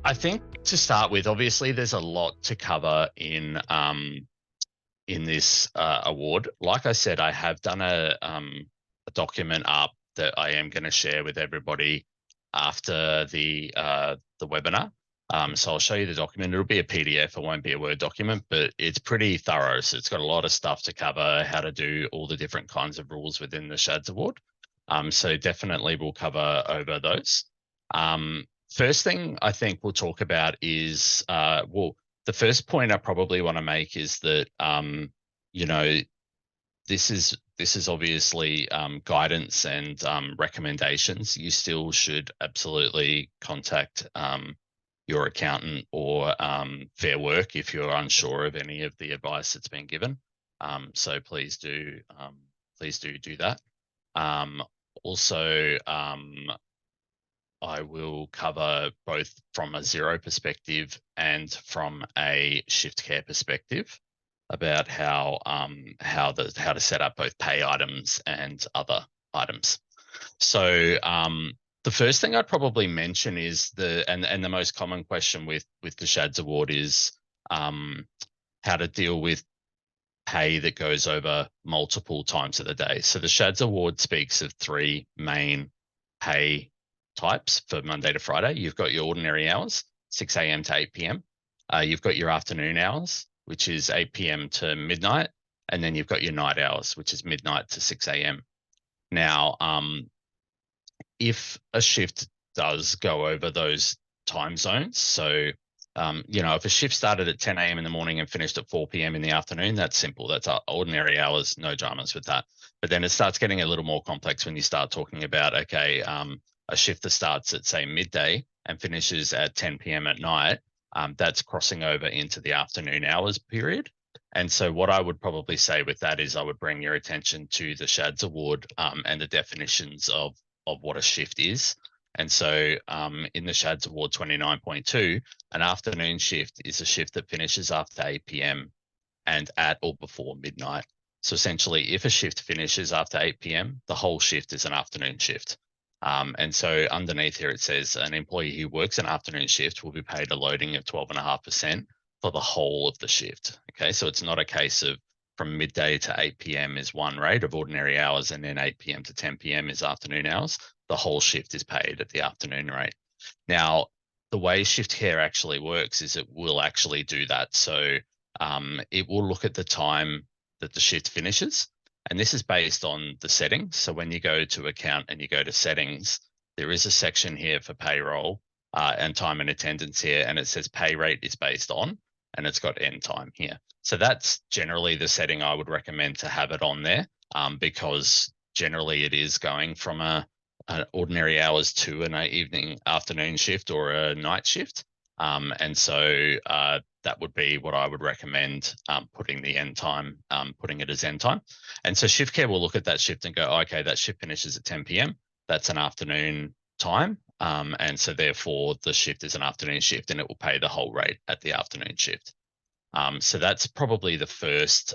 I think to start with, obviously there's a lot to cover in this award. Like I said, I have done a document up that I am going to share with everybody after the webinar. So I'll show you the document. It'll be a PDF. It won't be a Word document, but it's pretty thorough. So it's got a lot of stuff to cover, how to do all the different kinds of rules within the SCHADS award. So definitely we'll cover over those. First thing I think we'll talk about is, well, the first point I probably want to make is that, you know, this is obviously guidance and recommendations. You still should absolutely contact your accountant or Fair Work if you're unsure of any of the advice that's been given. So please do that. Also, I will cover both from a Xero perspective and from a shift care perspective about how to set up both pay items and other items. So the first thing I'd probably mention is the most common question with the SCHADS award is how to deal with pay that goes over multiple times of the day. So the SCHADS award speaks of three main pay types for Monday to Friday. You've got your ordinary hours, 6 a.m. to 8 p.m. You've got your afternoon hours, which is 8 p.m. to midnight. And then you've got your night hours, which is midnight to 6 a.m. Now, if a shift does go over those time zones, so if a shift started at 10 a.m. in the morning and finished at 4 p.m. in the afternoon, that's simple. That's ordinary hours, no dramas with that. But then it starts getting a little more complex when you start talking about, okay, a shift that starts at, say, midday and finishes at 10 p.m. at night, that's crossing over into the afternoon hours period. And so what I would probably say with that is I would bring your attention to the SCHADS award and the definitions of what a shift is. And so in the SCHADS award 29.2, an afternoon shift is a shift that finishes after 8 p.m. and at or before midnight. So essentially, if a shift finishes after 8 p.m., the whole shift is an afternoon shift. And so underneath here, it says an employee who works an afternoon shift will be paid a loading of 12.5% for the whole of the shift. Okay, so it's not a case of from midday to 8 p.m. is one rate of ordinary hours, and then 8 p.m. to 10 p.m. is afternoon hours. The whole shift is paid at the afternoon rate. Now, the way shift care actually works is it will actually do that. So it will look at the time that the shift finishes. And this is based on the settings. So when you go to account and you go to settings, there is a section here for payroll and time and attendance here. And it says pay rate is based on, and it's got end time here. So that's generally the setting I would recommend to have it on there because generally it is going from an ordinary hours to an afternoon shift or a night shift. And so that would be what I would recommend putting the end time, putting it as end time. And so shift care will look at that shift and go, okay, that shift finishes at 10 p.m. That's an afternoon time. And so therefore the shift is an afternoon shift and it will pay the whole rate at the afternoon shift. So that's probably the first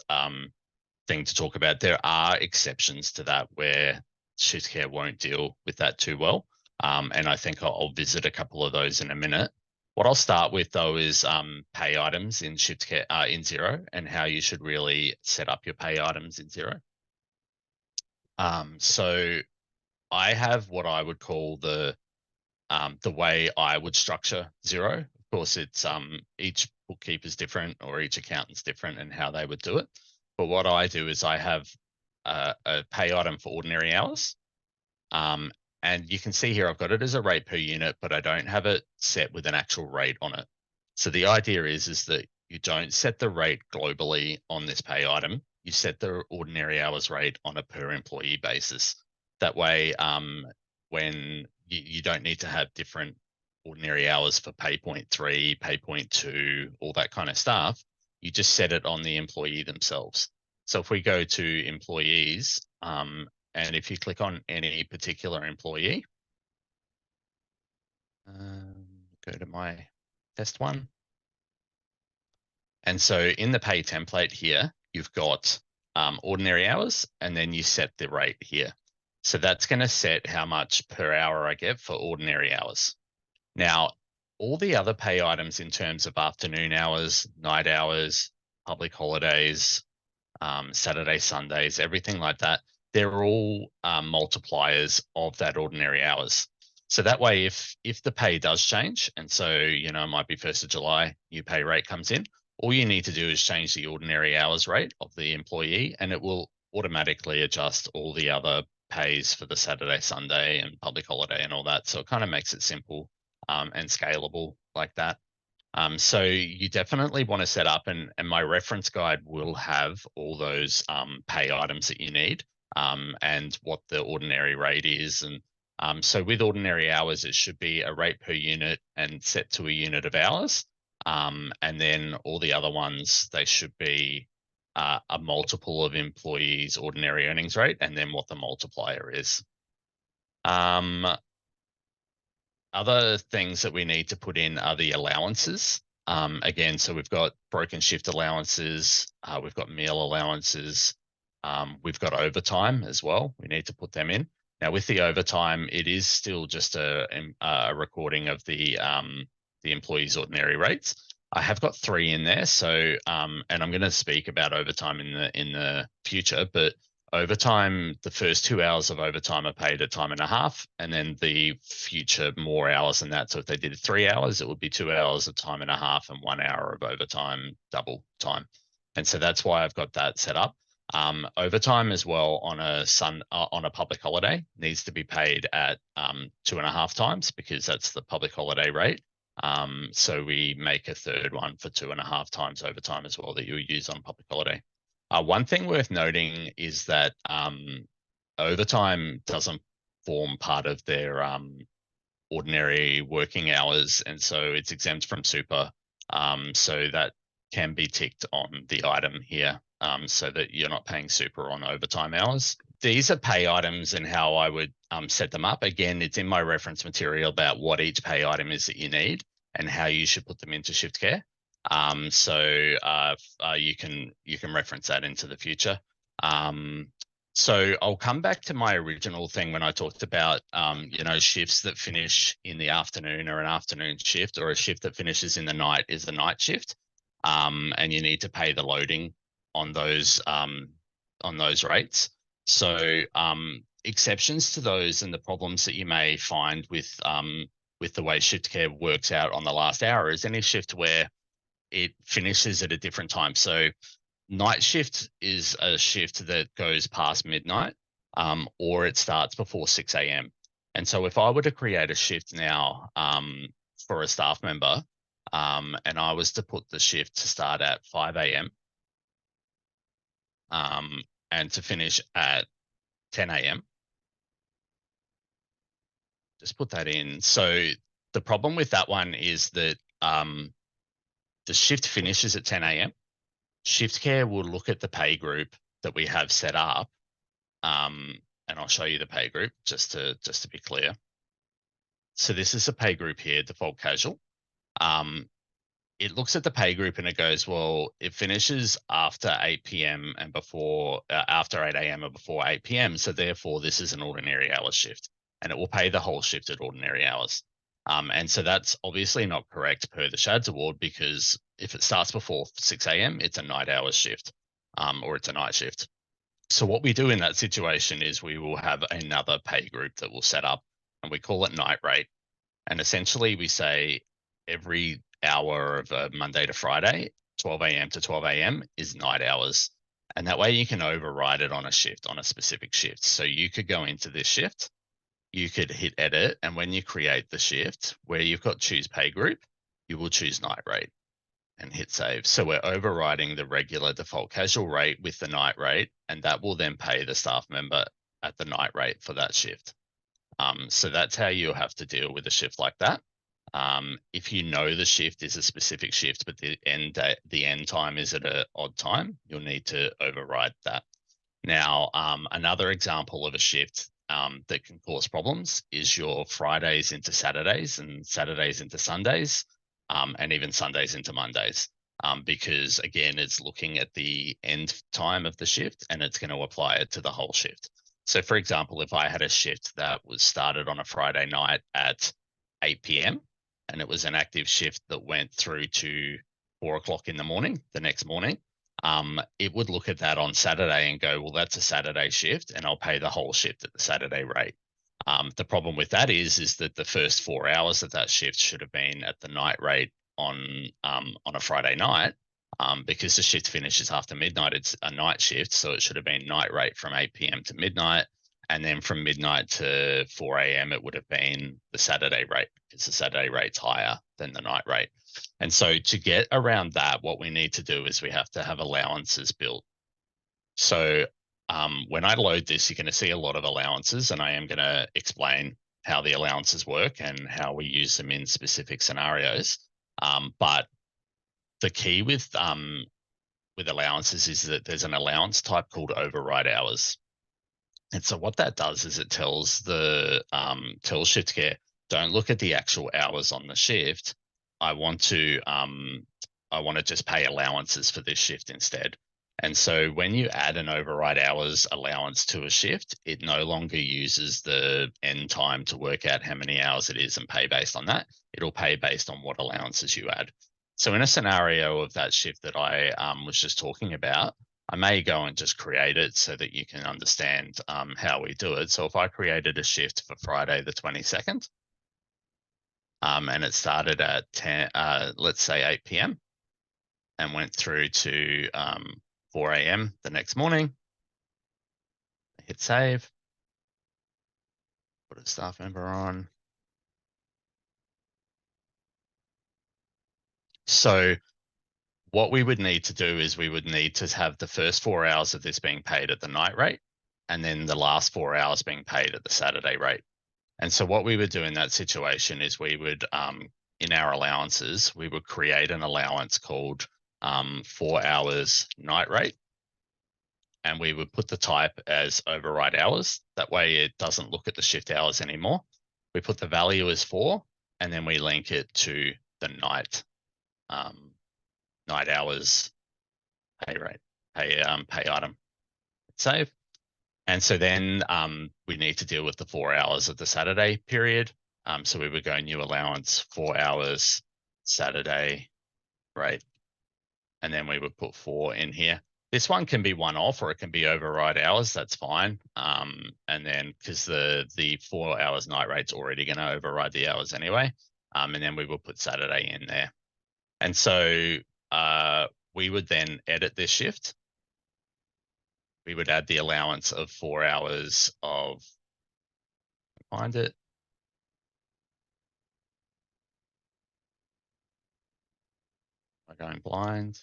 thing to talk about. There are exceptions to that where shift care won't deal with that too well. And I think I'll visit a couple of those in a minute. What I'll start with though is pay items in shift care in Xero and how you should really set up your pay items in Xero. So I have what I would call the way I would structure Xero. Of course, it's each bookkeeper is different or each accountant's different in how they would do it. But what I do is I have a pay item for ordinary hours. And you can see here, I've got it as a rate per unit, but I don't have it set with an actual rate on it. So the idea is that you don't set the rate globally on this pay item. You set the ordinary hours rate on a per employee basis. That way, when you don't need to have different ordinary hours for pay point 3, pay point 2, all that kind of stuff, you just set it on the employee themselves. So if we go to employees, and if you click on any particular employee, go to my test one. And so in the pay template here, you've got ordinary hours, and then you set the rate here. So that's going to set how much per hour I get for ordinary hours. Now, all the other pay items in terms of afternoon hours, night hours, public holidays, Saturday, Sundays, everything like that, they're all multipliers of that ordinary hours. So that way, if the pay does change, and so, it might be 1st of July, new pay rate comes in, all you need to do is change the ordinary hours rate of the employee, and it will automatically adjust all the other pays for the Saturday, Sunday, and public holiday and all that. So it kind of makes it simple and scalable like that. So you definitely want to set up, and my reference guide will have all those pay items that you need and what the ordinary rate is. And so with ordinary hours, it should be a rate per unit and set to a unit of hours. And then all the other ones, they should be a multiple of employees' ordinary earnings rate, and then what the multiplier is. Other things that we need to put in are the allowances. Again, so we've got broken shift allowances, we've got meal allowances, we've got overtime as well. We need to put them in. Now, with the overtime, it is still just a recording of the employee's ordinary rates. I have got 3 in there, so and I'm going to speak about overtime in the future, but overtime, the first 2 hours of overtime are paid at time and a half, and then the future more hours than that. So if they did 3 hours, it would be 2 hours of time and a half and 1 hour of overtime, double time. And so that's why I've got that set up. Overtime as well on a public holiday needs to be paid at 2.5 times, because that's the public holiday rate. So we make a third one for 2.5 times overtime as well that you would use on public holiday. One thing worth noting is that overtime doesn't form part of their ordinary working hours, and so it's exempt from super. So that can be ticked on the item here, so that you're not paying super on overtime hours. These are pay items and how I would set them up. Again, it's in my reference material about what each pay item is that you need and how you should put them into shift care. So you can reference that into the future. So I'll come back to my original thing when I talked about shifts that finish in the afternoon or an afternoon shift, or a shift that finishes in the night is a night shift, and you need to pay the loading on those rates. So exceptions to those and the problems that you may find with the way shift care works out on the last hour is any shift where it finishes at a different time. So night shift is a shift that goes past midnight, or it starts before 6 a.m. And so if I were to create a shift now for a staff member, and I was to put the shift to start at 5 a.m. And to finish at 10 a.m., just put that in. So the problem with that one is that the shift finishes at 10 a.m. Shift care will look at the pay group that we have set up, and I'll show you the pay group just to be clear. So this is a pay group here, default casual. It looks at the pay group and it goes, well, it finishes after 8 p.m. and before after 8 a.m. or before 8 p.m. So therefore, this is an ordinary hours shift, and it will pay the whole shift at ordinary hours. And so that's obviously not correct per the SCHADS award, because if it starts before 6 a.m., it's a night hours shift, or it's a night shift. So what we do in that situation is we will have another pay group that we'll set up, and we call it night rate. And essentially we say every hour of a Monday to Friday, 12 a.m. to 12 a.m. is night hours. And that way you can override it on a shift, on a specific shift. So you could go into this shift, you could hit edit, and when you create the shift where you've got choose pay group, you will choose night rate and hit save. So we're overriding the regular default casual rate with the night rate, and that will then pay the staff member at the night rate for that shift. So that's how you have to deal with a shift like that. If you know the shift is a specific shift, but the end time is at an odd time, you'll need to override that. Now, another example of a shift that can cause problems is your Fridays into Saturdays and Saturdays into Sundays, and even Sundays into Mondays, because again, it's looking at the end time of the shift and it's going to apply it to the whole shift. So for example, if I had a shift that was started on a Friday night at 8 p.m. and it was an active shift that went through to 4 o'clock in the morning, the next morning, it would look at that on Saturday and go, well, that's a Saturday shift, and I'll pay the whole shift at the Saturday rate. The problem with that is that the first 4 hours of that shift should have been at the night rate on a Friday night, because the shift finishes after midnight. It's a night shift, so it should have been night rate from 8 p.m. to midnight, and then from midnight to 4 a.m. it would have been the Saturday rate, because the Saturday rate's higher than the night rate. And so to get around that, what we need to do is we have to have allowances built. So when I load this, you're going to see a lot of allowances, and I am going to explain how the allowances work and how we use them in specific scenarios. But the key with allowances is that there's an allowance type called override hours. And so what that does is it tells tells shift care, don't look at the actual hours on the shift. I want to just pay allowances for this shift instead. And so when you add an override hours allowance to a shift, it no longer uses the end time to work out how many hours it is and pay based on that. It'll pay based on what allowances you add. So in a scenario of that shift that I was just talking about, I may go and just create it so that you can understand how we do it. So if I created a shift for Friday the 22nd, and it started at 10, let's say 8 p.m. and went through to 4 a.m. the next morning, hit save, put a staff member on. So what we would need to do is we would need to have the first 4 hours of this being paid at the night rate, and then the last 4 hours being paid at the Saturday rate. And so what we would do in that situation is we would, in our allowances, we would create an allowance called 4 hours night rate. And we would put the type as override hours. That way it doesn't look at the shift hours anymore. We put the value as 4, and then we link it to the night hours pay rate, pay item. Save. And so then we need to deal with the 4 hours of the Saturday period. So we would go new allowance, 4 hours Saturday rate. And then we would put 4 in here. This one can be one-off or it can be override hours. That's fine. And then because the 4 hours night rate's already going to override the hours anyway. And then we will put Saturday in there. And so we would then edit this shift. We would add the allowance of 4 hours of, find it. Am I going blind?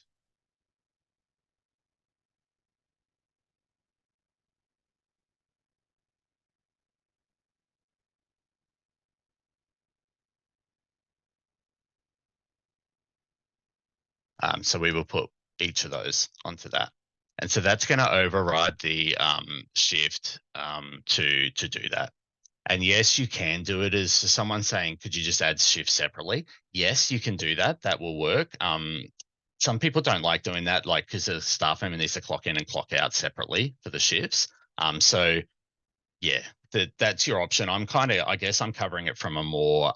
So we will put each of those onto that. And so that's going to override the shift to do that. And yes, you can do it as someone saying, could you just add shifts separately? Yes, you can do that. That will work. Some people don't like doing that, like because the staff member needs to clock in and clock out separately for the shifts. So yeah, that's your option. I guess I'm covering it from a more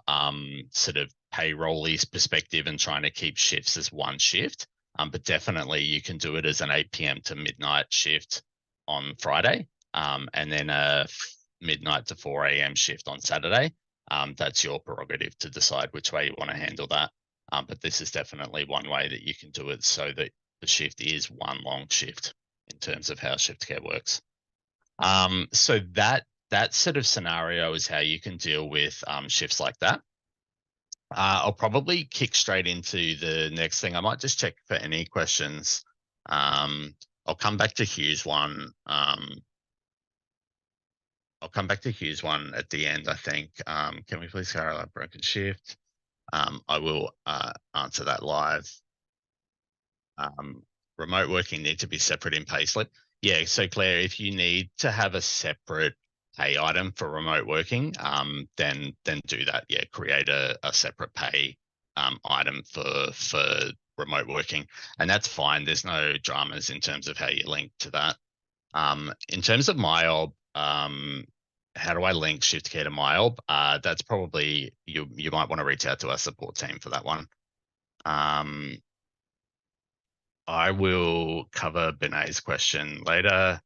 sort of payroll-y perspective and trying to keep shifts as one shift. But definitely you can do it as an 8 p.m. to midnight shift on Friday, and then a midnight to 4 a.m. shift on Saturday. That's your prerogative to decide which way you want to handle that. But this is definitely one way that you can do it so that the shift is one long shift in terms of how shift care works. So that sort of scenario is how you can deal with shifts like that. I'll probably kick straight into the next thing. I might just check for any questions. I'll come back to Hugh's one. I'll come back to Hugh's one at the end, I think. Can we please carry out broken shift? I will answer that live. Remote working need to be separate in payslip. Yeah, so Claire, if you need to have a separate pay item for remote working, then do that. Yeah, create a separate pay item for remote working, and that's fine. There's no dramas in terms of how you link to that. In terms of MyOb, how do I link shift care to MyOb? That's probably, you might want to reach out to our support team for that one. I will cover Benay's question later.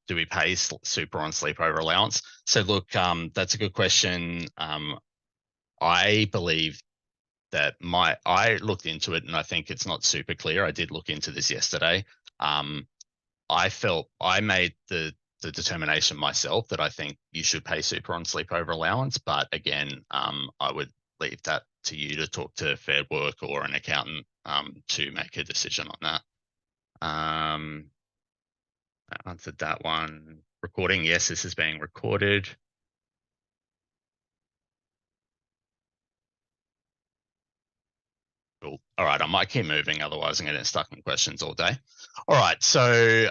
Do we pay super on sleepover allowance? So look, that's a good question. I believe that I looked into it and I think it's not super clear. I did look into this yesterday. I felt I made the determination myself that I think you should pay super on sleepover allowance, but again, I would leave that to you to talk to Fair Work or an accountant to make a decision on that. I answered that one. Recording, yes, this is being recorded. Cool. All right, I might keep moving, otherwise I'm going to get stuck in questions all day. All right, so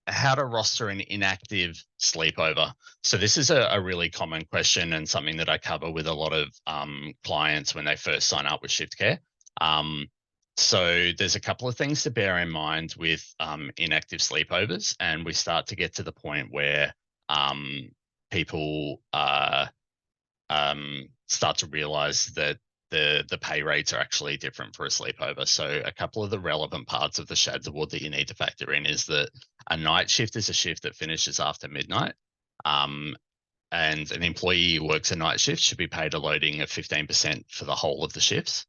how to roster an inactive sleepover. So this is a really common question and something that I cover with a lot of clients when they first sign up with Shift Care. So there's a couple of things to bear in mind with inactive sleepovers, and we start to get to the point where people start to realize that the pay rates are actually different for a sleepover. So a couple of the relevant parts of the SCHADS award that you need to factor in is that a night shift is a shift that finishes after midnight. And an employee who works a night shift should be paid a loading of 15% for the whole of the shifts.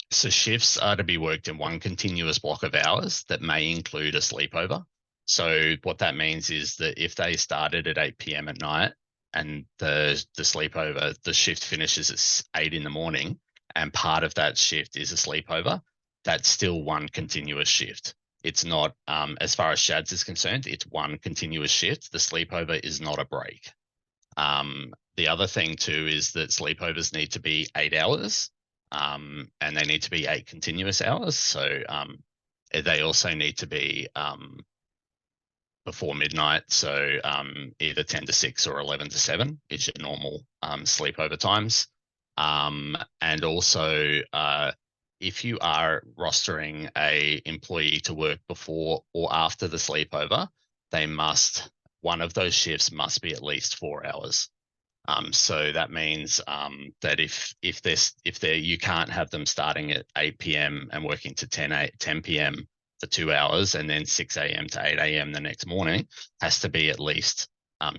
So shifts are to be worked in one continuous block of hours that may include a sleepover. So what that means is that if they started at 8 p.m. at night and the sleepover, the shift finishes at 8 in the morning, and part of that shift is a sleepover, that's still one continuous shift. It's not, as far as SCHADS is concerned, it's one continuous shift. The sleepover is not a break. The other thing too is that sleepovers need to be 8 hours. And they need to be 8 continuous hours. So they also need to be before midnight. So either 10 to 6 or 11 to 7 is your normal sleepover times. And also, if you are rostering a employee to work before or after the sleepover, one of those shifts must be at least 4 hours. So that means that if you can't have them starting at 8 p.m. and working to 10 p.m. for 2 hours and then 6 a.m. to 8 a.m. the next morning, has to be at least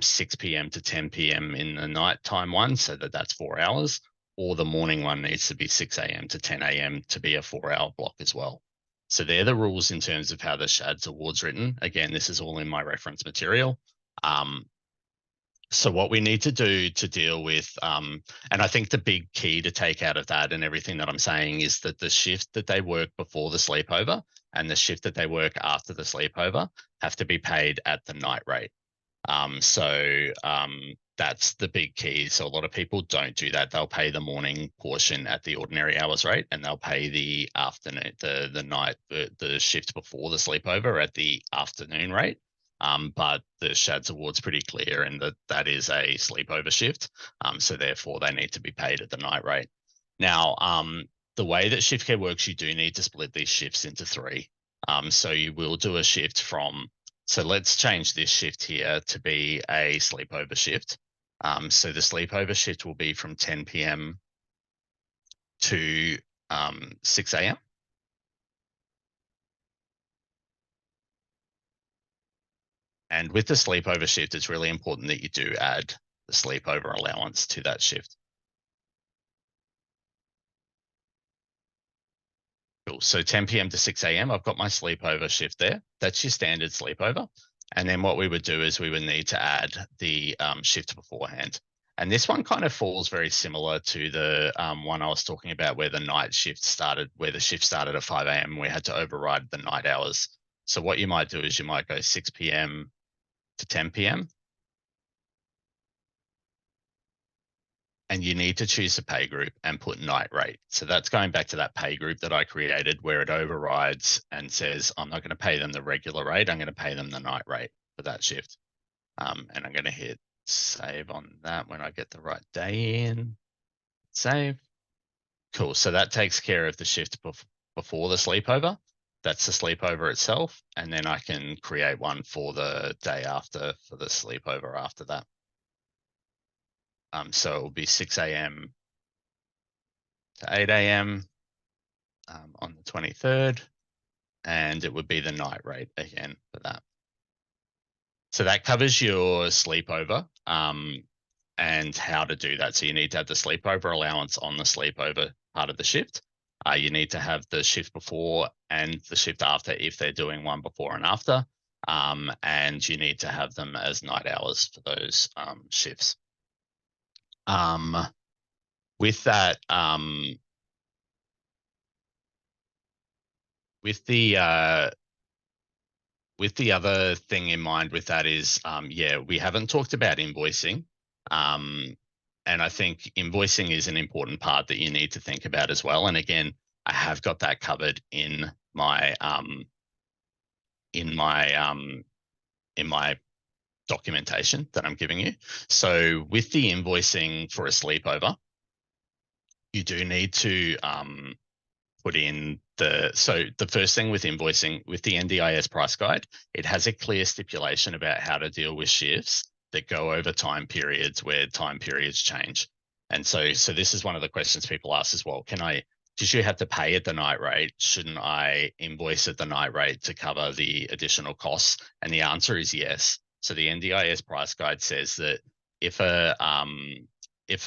6 p.m. to 10 p.m. in the nighttime one, so that's 4 hours, or the morning one needs to be 6 a.m. to 10 a.m. to be a 4-hour block as well. So they're the rules in terms of how the SCHADS award's written. Again, this is all in my reference material. So what we need to do to deal with, and I think the big key to take out of that and everything that I'm saying is that the shift that they work before the sleepover and the shift that they work after the sleepover have to be paid at the night rate. That's the big key. So a lot of people don't do that. They'll pay the morning portion at the ordinary hours rate, and they'll pay the afternoon, the shift before the sleepover at the afternoon rate. But the SCHADS award's pretty clear in that is a sleepover shift. So therefore they need to be paid at the night rate. Now, the way that shift care works, you do need to split these shifts into 3. So you will do a shift so let's change this shift here to be a sleepover shift. So the sleepover shift will be from 10 p.m. to 6 a.m. And with the sleepover shift, it's really important that you do add the sleepover allowance to that shift. Cool. So 10 p.m. to 6 a.m., I've got my sleepover shift there. That's your standard sleepover. And then what we would do is we would need to add the shift beforehand. And this one kind of falls very similar to the one I was talking about where the night shift started, where the shift started at 5 a.m. We had to override the night hours. So what you might do is you might go 6 p.m. to 10 p.m. And you need to choose a pay group and put night rate. So that's going back to that pay group that I created where it overrides and says, I'm not going to pay them the regular rate. I'm going to pay them the night rate for that shift. And I'm going to hit save on that when I get the right day in. Save. Cool. So that takes care of the shift before the sleepover. That's the sleepover itself. And then I can create one for the day after for the sleepover after that. So it will be 6 a.m. to 8 a.m. On the 23rd. And it would be the night rate again for that. So that covers your sleepover and how to do that. So you need to have the sleepover allowance on the sleepover part of the shift. You need to have the shift before and the shift after if they're doing one before and after. And you need to have them as night hours for those shifts. With that, with the other thing in mind with that is, yeah, we haven't talked about invoicing. And I think invoicing is an important part that you need to think about as well. And again, I have got that covered in my documentation that I'm giving you. So with the invoicing for a sleepover, you do need to put in the first thing with invoicing, with the NDIS price guide, it has a clear stipulation about how to deal with shifts that go over time periods where time periods change. And so this is one of the questions people ask as well. Did you have to pay at the night rate? Shouldn't I invoice at the night rate to cover the additional costs? And the answer is yes. So the NDIS price guide says that if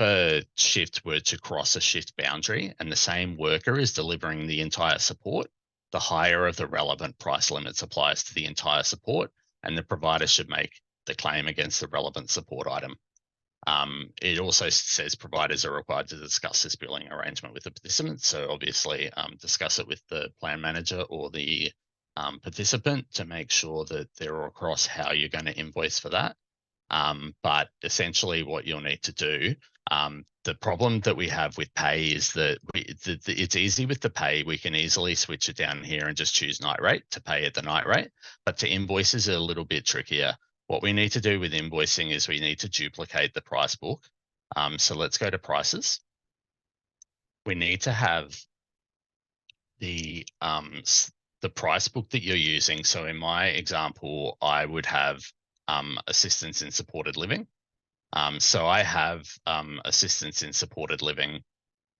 a shift were to cross a shift boundary and the same worker is delivering the entire support, the higher of the relevant price limits applies to the entire support, and the provider should make the claim against the relevant support item. It also says providers are required to discuss this billing arrangement with the participant. So obviously discuss it with the plan manager or the participant to make sure that they're all across how you're going to invoice for that. But essentially what you'll need to do, the problem that we have with pay is that it's easy with the pay. We can easily switch it down here and just choose night rate to pay at the night rate. But to invoice is a little bit trickier. What we need to do with invoicing is we need to duplicate the price book. So let's go to prices. We need to have the price book that you're using. So in my example, I would have assistance in supported living. So I have assistance in supported living.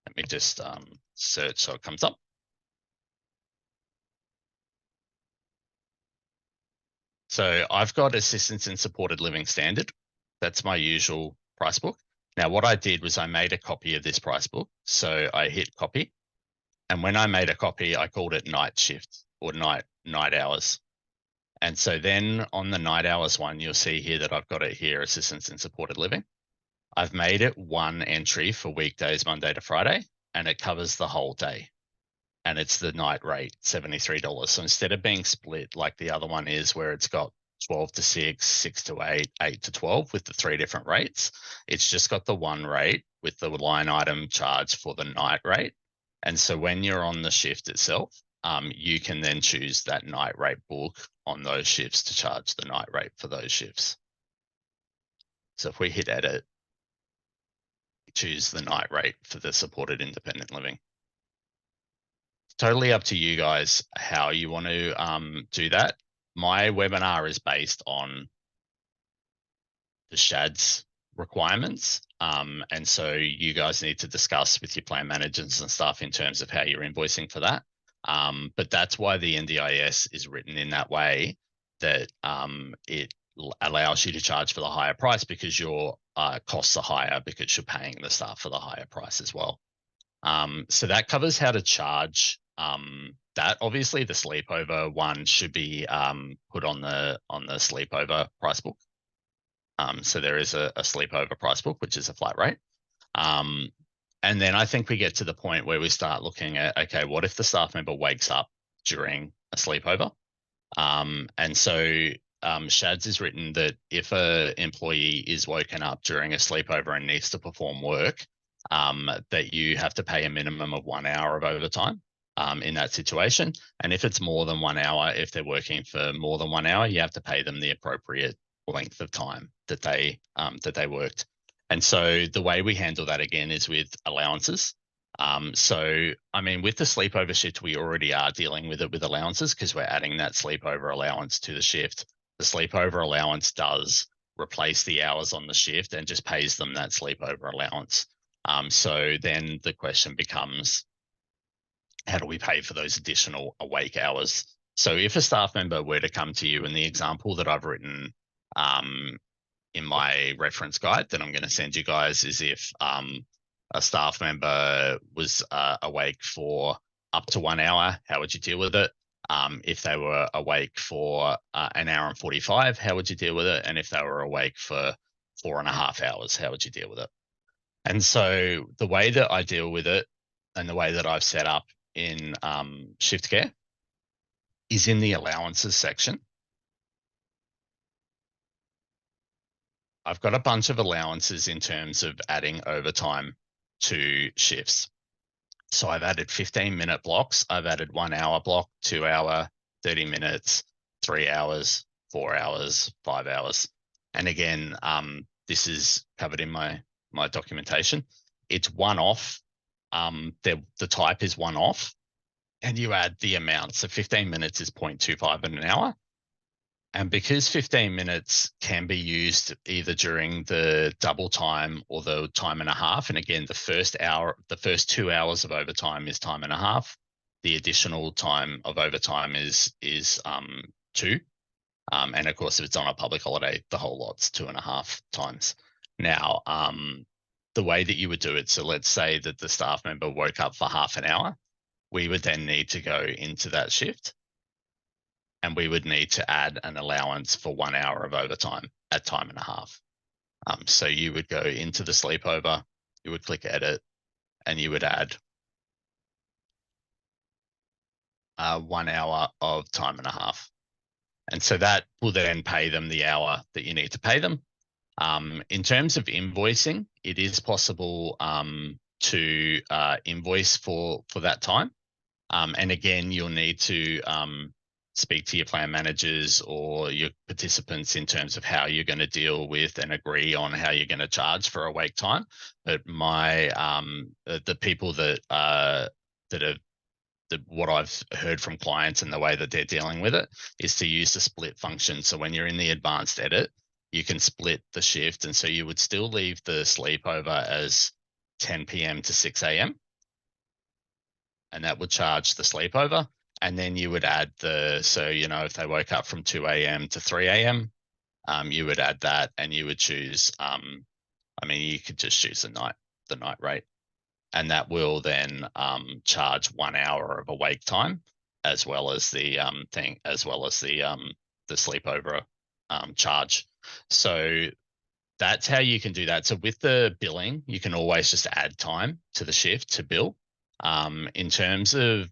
Let me just search so it comes up. So I've got assistance in supported living standard. That's my usual price book. Now what I did was I made a copy of this price book. So I hit copy. And when I made a copy, I called it night shift or night hours. And so then on the night hours one, you'll see here that I've got it here, assistance in supported living. I've made it one entry for weekdays, Monday to Friday, and it covers the whole day. And it's the night rate, $73. So instead of being split like the other one is where it's got 12 to 6, 6 to 8, 8 to 12 with the 3 different rates, it's just got the one rate with the line item charge for the night rate. And so when you're on the shift itself, you can then choose that night rate book on those shifts to charge the night rate for those shifts. So if we hit edit, choose the night rate for the supported independent living. It's totally up to you guys how you want to do that. My webinar is based on the SCHADS requirements. And so you guys need to discuss with your plan managers and stuff in terms of how you're invoicing for that. But that's why the NDIS is written in that way, that it allows you to charge for the higher price because your costs are higher because you're paying the staff for the higher price as well. So that covers how to charge that. Obviously the sleepover one should be put on the sleepover price book. So there is a sleepover price book, which is a flat rate. And then I think we get to the point where we start looking at, okay, what if the staff member wakes up during a sleepover? And so SCHADS is written that if an employee is woken up during a sleepover and needs to perform work, that you have to pay a minimum of 1 hour of overtime in that situation. And if it's more than 1 hour, if they're working for more than 1 hour, you have to pay them the appropriate length of time that they worked. And so the way we handle that again is with allowances. So, I mean, with the sleepover shift, we already are dealing with it with allowances because we're adding that sleepover allowance to the shift. The sleepover allowance does replace the hours on the shift and just pays them that sleepover allowance. So then the question becomes, how do we pay for those additional awake hours? So if a staff member were to come to you, and the example that I've written in my reference guide that I'm going to send you guys is if a staff member was awake for up to 1 hour, how would you deal with it? If they were awake for an hour and 45, how would you deal with it? And if they were awake for 4.5 hours, how would you deal with it? And so the way that I deal with it and the way that I've set up in shift care is in the allowances section. I've got a bunch of allowances in terms of adding overtime to shifts. So I've added 15-minute blocks. I've added 1 hour block, 2 hour, 30 minutes, 3 hours, 4 hours, 5 hours. And again, this is covered in my documentation. It's one off. The type is one off, and you add the amount. So 15 minutes is 0.25 in an hour. And because 15 minutes can be used either during the double time or the time and a half, and again, the first 2 hours of overtime is time and a half. The additional time of overtime is 2. And of course, if it's on a public holiday, the whole lot's 2.5 times. Now, the way that you would do it, so let's say that the staff member woke up for half an hour, we would then need to go into that shift, and we would need to add an allowance for 1 hour of overtime at time and a half. So you would go into the sleepover, you would click edit, and you would add 1 hour of time and a half. And so that will then pay them the hour that you need to pay them. In terms of invoicing, it is possible to invoice for that time. And again, you'll need to speak to your plan managers or your participants in terms of how you're going to deal with and agree on how you're going to charge for awake time. But the people that what I've heard from clients and the way that they're dealing with it is to use the split function. So when you're in the advanced edit, you can split the shift. And so you would still leave the sleepover as 10 p.m. to 6 a.m. and that would charge the sleepover. And then you would add so, if they woke up from 2 a.m. to 3 a.m., you would add that, and you would choose, you could just choose the night rate. And that will then charge 1 hour of awake time, as well as the the sleepover charge. So that's how you can do that. So with the billing, you can always just add time to the shift to bill. In terms of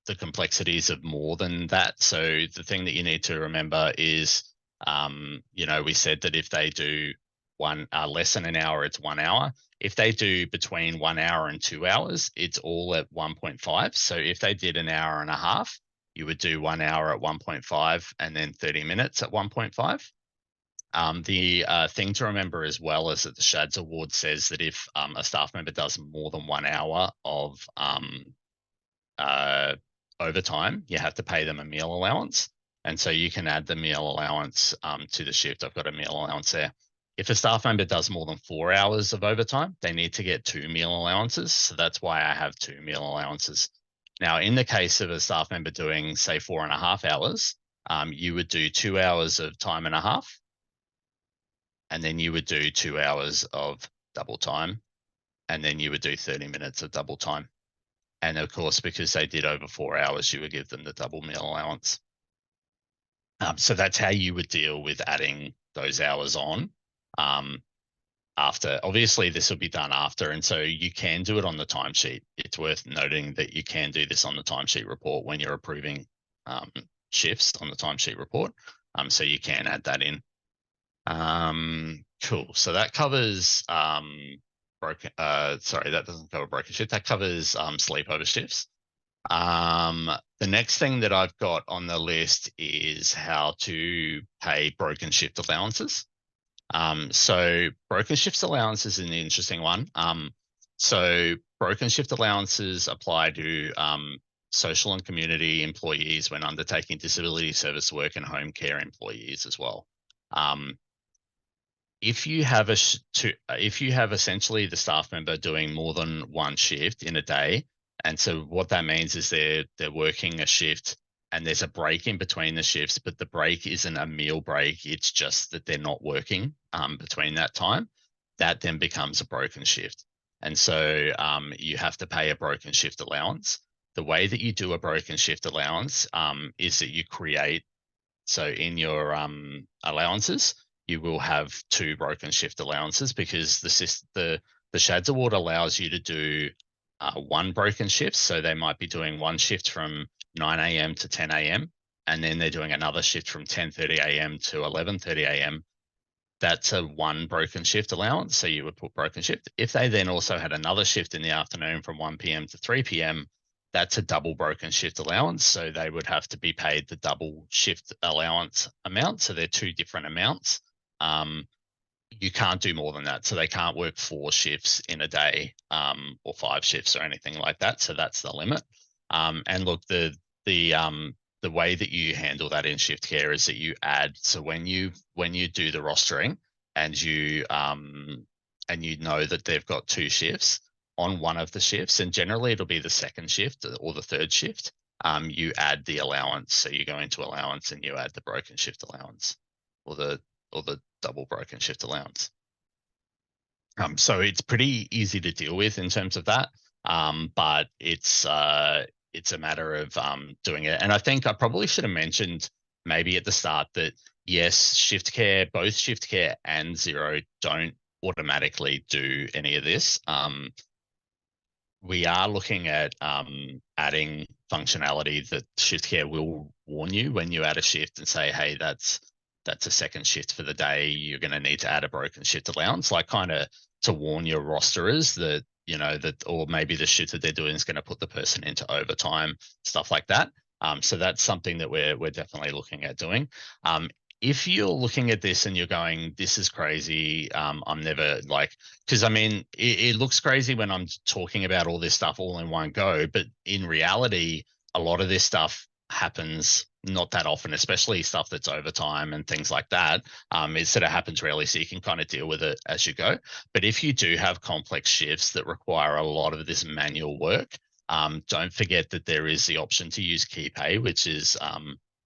the complexities of more than that, so the thing that you need to remember is, we said that if they do less than an hour, it's 1 hour. If they do between 1 hour and 2 hours, it's all at 1.5. So if they did an hour and a half, you would do 1 hour at 1.5 and then 30 minutes at 1.5. The thing to remember as well is that the SCHADS award says that if a staff member does more than 1 hour of overtime, you have to pay them a meal allowance. And so you can add the meal allowance to the shift. I've got a meal allowance there. If a staff member does more than 4 hours of overtime, they need to get 2 meal allowances. So that's why I have 2 meal allowances. Now, in the case of a staff member doing, say, 4.5 hours, you would do 2 hours of time and a half, and then you would do 2 hours of double time, and then you would do 30 minutes of double time. And of course, because they did over 4 hours, you would give them the double meal allowance. So that's how you would deal with adding those hours on after. Obviously, this will be done after, and so you can do it on the timesheet. It's worth noting that you can do this on the timesheet report when you're approving shifts on the timesheet report. So you can add that in. Cool. So that covers that doesn't cover broken shift. That covers sleepover shifts. The next thing that I've got on the list is how to pay broken shift allowances. So broken shifts allowance is an interesting one. So broken shift allowances apply to social and community employees when undertaking disability service work and home care employees as well. If you have essentially the staff member doing more than one shift in a day, and so what that means is they're working a shift and there's a break in between the shifts, but the break isn't a meal break, it's just that they're not working between that time, that then becomes a broken shift. And so you have to pay a broken shift allowance. The way that you do a broken shift allowance is that you create, so in your allowances, you will have 2 broken shift allowances, because the SCHADS award allows you to do 1 broken shift. So they might be doing 1 shift from 9 a.m. to 10 a.m. and then they're doing another shift from 10:30 a.m. to 11:30 a.m. That's a 1 broken shift allowance. So you would put broken shift. If they then also had another shift in the afternoon from 1 p.m. to 3 p.m., that's a double broken shift allowance. So they would have to be paid the double shift allowance amount. So they're 2 different amounts. You can't do more than that. So they can't work 4 shifts in a day or 5 shifts or anything like that. So that's the limit. And look, the way that you handle that in shift care is that you add. So when you do the rostering and you know that they've got 2 shifts on one of the shifts, and generally it'll be the 2nd shift or the 3rd shift, you add the allowance. So you go into allowance and you add the broken shift allowance or the double broken shift allowance. So it's pretty easy to deal with in terms of that, but it's a matter of doing it. And I think I probably should have mentioned maybe at the start that yes, shift care, both shift care and Xero don't automatically do any of this. We are looking at adding functionality that shift care will warn you when you add a shift and say, hey, that's a 2nd shift for the day. You're going to need to add a broken shift allowance, like kind of to warn your rosterers that, or maybe the shift that they're doing is going to put the person into overtime, stuff like that. So that's something that we're definitely looking at doing. If you're looking at this and you're going, this is crazy, I'm never because I mean, it looks crazy when I'm talking about all this stuff all in one go, but in reality, a lot of this stuff happens not that often, especially stuff that's overtime and things like that. It sort of happens rarely, so you can kind of deal with it as you go. But if you do have complex shifts that require a lot of this manual work, don't forget that there is the option to use KeyPay, which is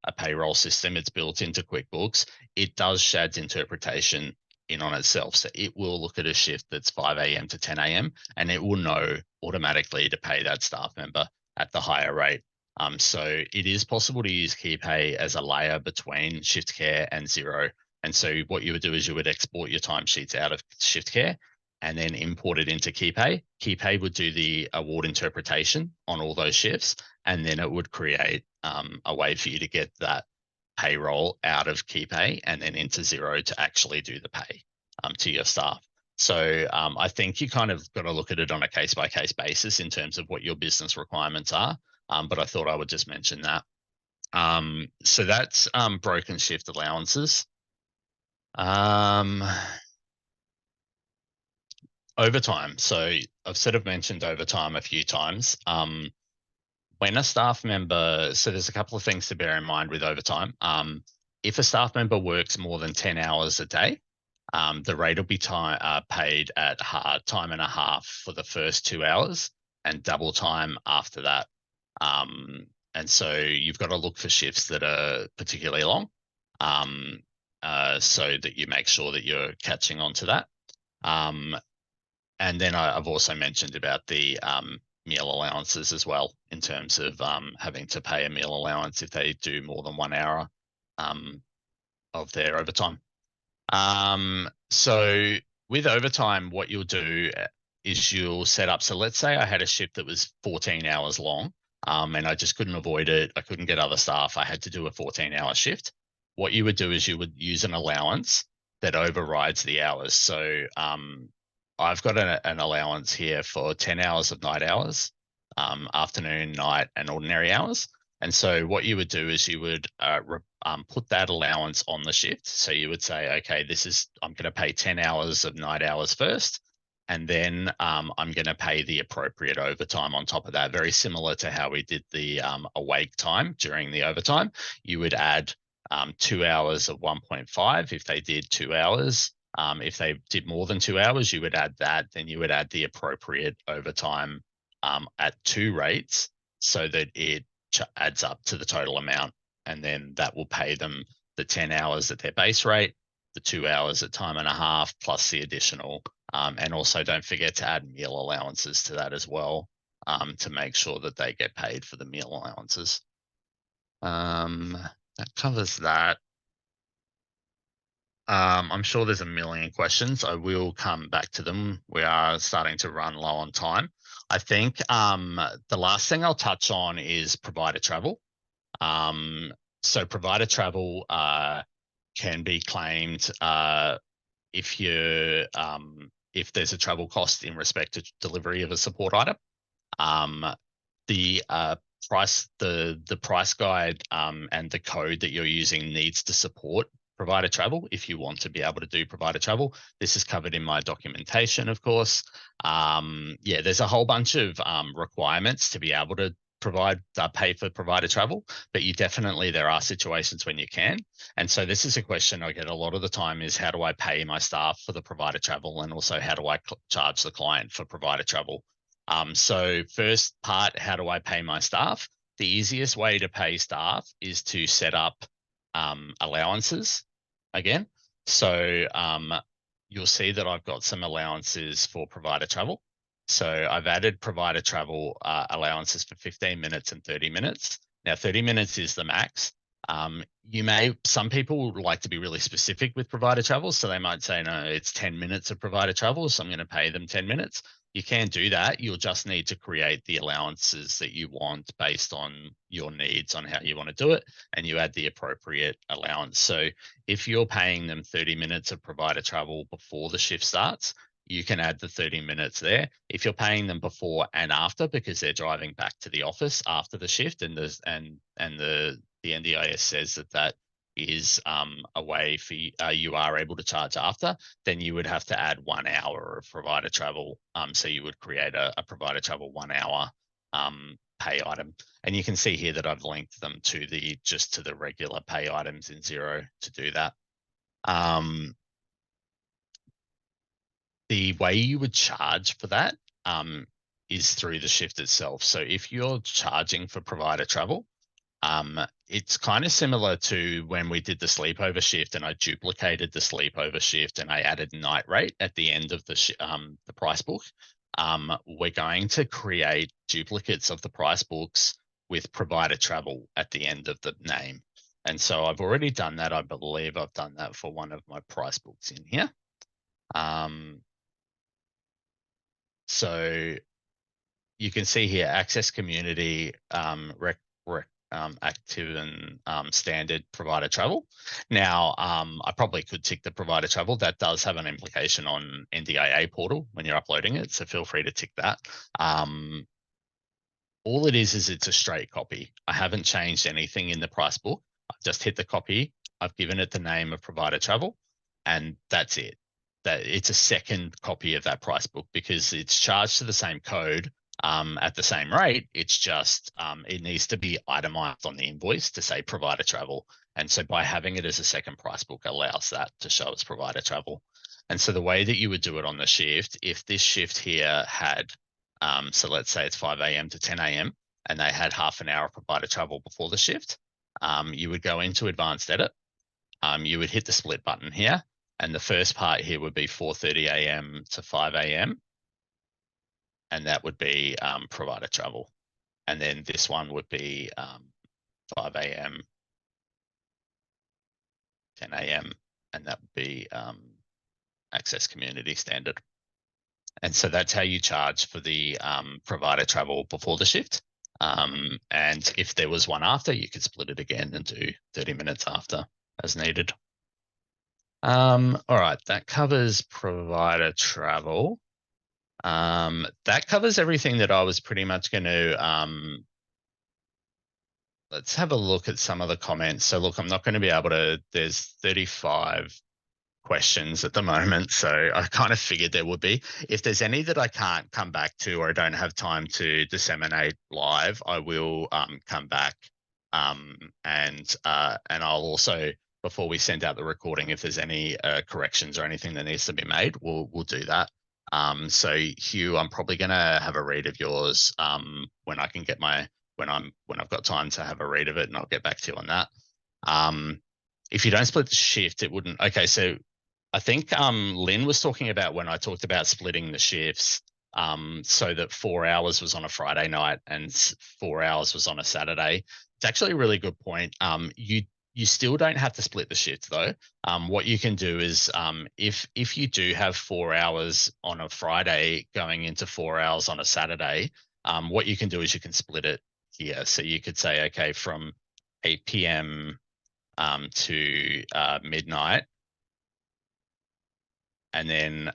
a payroll system. It's built into QuickBooks. It does SCHADS interpretation in on itself. So it will look at a shift that's 5 a.m. to 10 a.m. and it will know automatically to pay that staff member at the higher rate. So it is possible to use KeyPay as a layer between shift care and Xero. And so what you would do is you would export your timesheets out of shift care and then import it into KeyPay. KeyPay would do the award interpretation on all those shifts, and then it would create a way for you to get that payroll out of KeyPay and then into Xero to actually do the pay to your staff. So I think you kind of got to look at it on a case-by-case basis in terms of what your business requirements are. But I thought I would just mention that. So that's broken shift allowances. Overtime. So I've sort of mentioned overtime a few times. When a staff member, so there's a couple of things to bear in mind with overtime. If a staff member works more than 10 hours a day, the rate will be paid at time and a half for the first 2 hours and double time after that. And so you've got to look for shifts that are particularly long, so that you make sure that you're catching on to that. And then I've also mentioned about the meal allowances as well, in terms of having to pay a meal allowance if they do more than 1 hour of their overtime. So with overtime, what you'll do is you'll set up. So let's say I had a shift that was 14 hours long, and I just couldn't avoid it. I couldn't get other staff. I had to do a 14-hour shift. What you would do is you would use an allowance that overrides the hours. So I've got an allowance here for 10 hours of night hours, afternoon, night, and ordinary hours. And so what you would do is you would put that allowance on the shift. So you would say, okay, I'm going to pay 10 hours of night hours first. and then I'm going to pay the appropriate overtime on top of that. Very similar to how we did the awake time during the overtime. You would add 2 hours of 1.5 if they did 2 hours. If they did more than 2 hours, you would add that. Then you would add the appropriate overtime at 2 rates so that it adds up to the total amount. And then that will pay them the 10 hours at their base rate, the 2 hours at time and a half, plus the additional. And also don't forget to add meal allowances to that as well, to make sure that they get paid for the meal allowances. That covers that. I'm sure there's a million questions. I will come back to them. We are starting to run low on time. I think the last thing I'll touch on is provider travel. So provider travel can be claimed if there's a travel cost in respect to delivery of a support item. The price guide and the code that you're using needs to support provider travel if you want to be able to do provider travel. This is covered in my documentation, of course. Yeah, there's a whole bunch of requirements to be able to pay for provider travel, but there are situations when you can. And so this is a question I get a lot of the time is, how do I pay my staff for the provider travel? And also, how do I charge the client for provider travel? So first part, how do I pay my staff? The easiest way to pay staff is to set up allowances again. So you'll see that I've got some allowances for provider travel. So I've added provider travel allowances for 15 minutes and 30 minutes. Now 30 minutes is the max. Some people would like to be really specific with provider travel. So they might say, no, it's 10 minutes of provider travel, so I'm going to pay them 10 minutes. You can do that. You'll just need to create the allowances that you want based on your needs on how you want to do it, and you add the appropriate allowance. So if you're paying them 30 minutes of provider travel before the shift starts, you can add the 30 minutes there. If you're paying them before and after because they're driving back to the office after the shift, and the NDIS says that is a way for you are able to charge after, then you would have to add 1 hour of provider travel. So you would create a provider travel 1 hour pay item. And you can see here that I've linked them to the regular pay items in Xero to do that. The way you would charge for that is through the shift itself. So if you're charging for provider travel, it's kind of similar to when we did the sleepover shift and I duplicated the sleepover shift and I added night rate at the end of the price book. We're going to create duplicates of the price books with provider travel at the end of the name. And so I've already done that. I believe I've done that for one of my price books in here. So you can see here, access community, active and standard provider travel. Now, I probably could tick the provider travel. That does have an implication on NDIA portal when you're uploading it, so feel free to tick that. All it is it's a straight copy. I haven't changed anything in the price book. I've just hit the copy. I've given it the name of provider travel, and that's it. That it's a second copy of that price book because it's charged to the same code at the same rate. It's just it needs to be itemized on the invoice to say provider travel. And so by having it as a second price book allows that to show as provider travel. And so the way that you would do it on the shift, if this shift here had, so let's say it's 5 a.m. to 10 a.m. and they had half an hour of provider travel before the shift, you would go into advanced edit. You would hit the split button here. And the first part here would be 4:30 a.m. to 5 a.m. And that would be provider travel. And then this one would be 5 a.m., 10 a.m. And that would be access community standard. And so that's how you charge for the provider travel before the shift. And if there was one after, you could split it again and do 30 minutes after as needed. All right, that covers provider travel. That covers everything that I was pretty much going to, let's have a look at some of the comments. So look, I'm not going to be able to, there's 35 questions at the moment, so I kind of figured there would be. If there's any that I can't come back to or I don't have time to disseminate live, I will come back, and I'll also, before we send out the recording, if there's any corrections or anything that needs to be made, we'll do that. So Hugh, I'm probably gonna have a read of yours when I can get when I've got time to have a read of it, and I'll get back to you on that. If you don't split the shift, it wouldn't. Okay, so I think Lynn was talking about when I talked about splitting the shifts, so that 4 hours was on a Friday night and 4 hours was on a Saturday. It's actually a really good point. You still don't have to split the shift though. What you can do is if you do have 4 hours on a Friday going into 4 hours on a Saturday, what you can do is you can split it here. So you could say, okay, from 8 p.m. To midnight, and then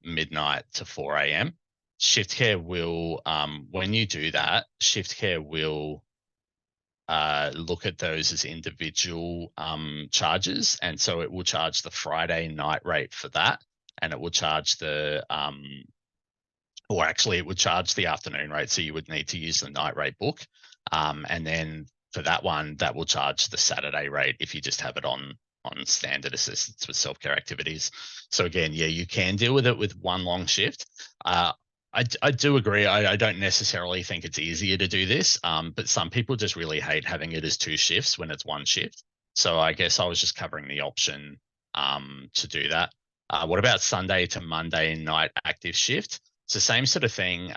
midnight to 4 a.m. Shift care will, when you do that, shift care will look at those as individual charges, and so it will charge the Friday night rate for that, and it will charge the or actually it would charge the afternoon rate, so you would need to use the night rate book, and then for that one, that will charge the Saturday rate if you just have it on standard assistance with self-care activities. So again, yeah, you can deal with it with one long shift. I do agree. I don't necessarily think it's easier to do this, but some people just really hate having it as 2 shifts when it's 1 shift. So I guess I was just covering the option to do that. What about Sunday to Monday night active shift? It's the same sort of thing.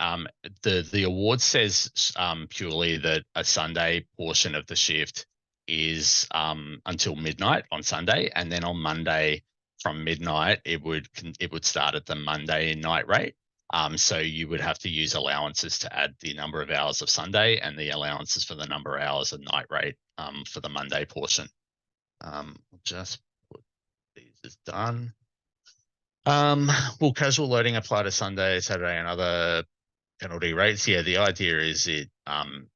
The award says purely that a Sunday portion of the shift is until midnight on Sunday, and then on Monday from midnight it would start at the Monday night rate. So you would have to use allowances to add the number of hours of Sunday and the allowances for the number of hours of night rate for the Monday portion. I'll just put these as done. Will casual loading apply to Sunday, Saturday, and other penalty rates? Yeah, the idea is it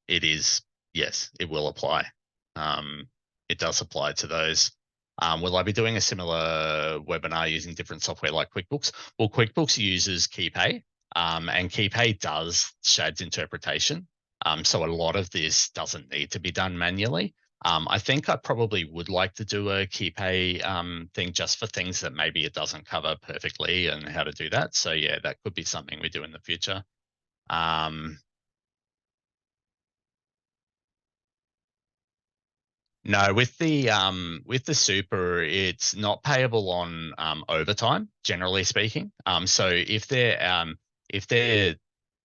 is, yes, it will apply. It does apply to those. Will I be doing a similar webinar using different software like QuickBooks? Well, QuickBooks uses KeyPay, and KeyPay does SCHADS interpretation. So a lot of this doesn't need to be done manually. I think I probably would like to do a KeyPay thing just for things that maybe it doesn't cover perfectly and how to do that. So yeah, that could be something we do in the future. No, with the super, it's not payable on overtime, generally speaking. So if they're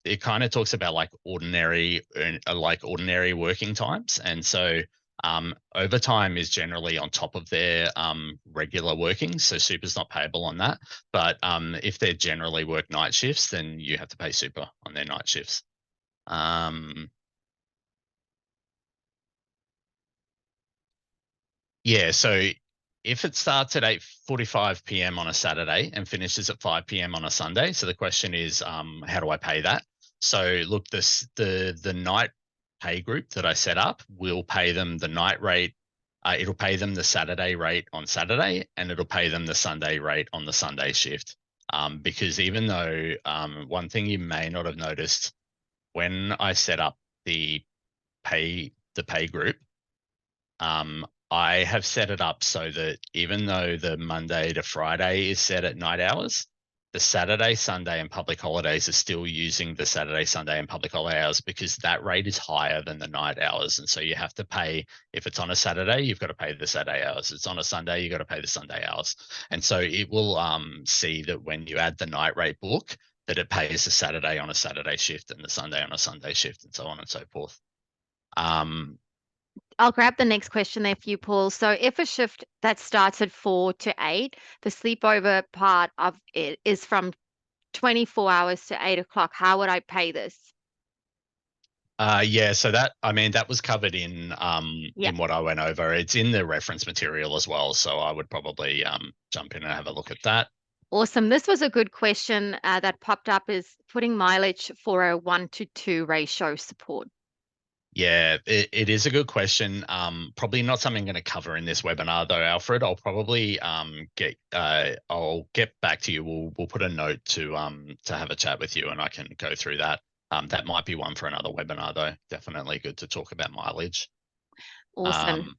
it kind of talks about like ordinary working times, and so overtime is generally on top of their regular working. So super's not payable on that. But if they generally work night shifts, then you have to pay super on their night shifts. Yeah, so if it starts at 8:45 p.m. on a Saturday and finishes at 5 p.m. on a Sunday, so the question is, how do I pay that? So look, the night pay group that I set up will pay them the night rate. It'll pay them the Saturday rate on Saturday, and it'll pay them the Sunday rate on the Sunday shift. Because even though one thing you may not have noticed when I set up the pay group, I have set it up so that even though the Monday to Friday is set at night hours, the Saturday, Sunday, and public holidays are still using the Saturday, Sunday, and public holiday hours, because that rate is higher than the night hours. And so you have to pay, if it's on a Saturday, you've got to pay the Saturday hours. If it's on a Sunday, you've got to pay the Sunday hours. And so it will see that when you add the night rate book, that it pays the Saturday on a Saturday shift and the Sunday on a Sunday shift, and so on and so forth. I'll grab the next question there for you, Paul. So if a shift that starts at 4 to 8, the sleepover part of it is from 24 hours to 8 o'clock, how would I pay this? Yeah, so that was covered in what I went over. It's in the reference material as well, so I would probably jump in and have a look at that. Awesome. This was a good question that popped up, is putting mileage for a 1 to 2 ratio support. Yeah, it is a good question. Probably not something I'm going to cover in this webinar though, Alfred. I'll probably I'll get back to you. We'll put a note to have a chat with you, and I can go through that. That might be one for another webinar though. Definitely good to talk about mileage. Awesome. Um,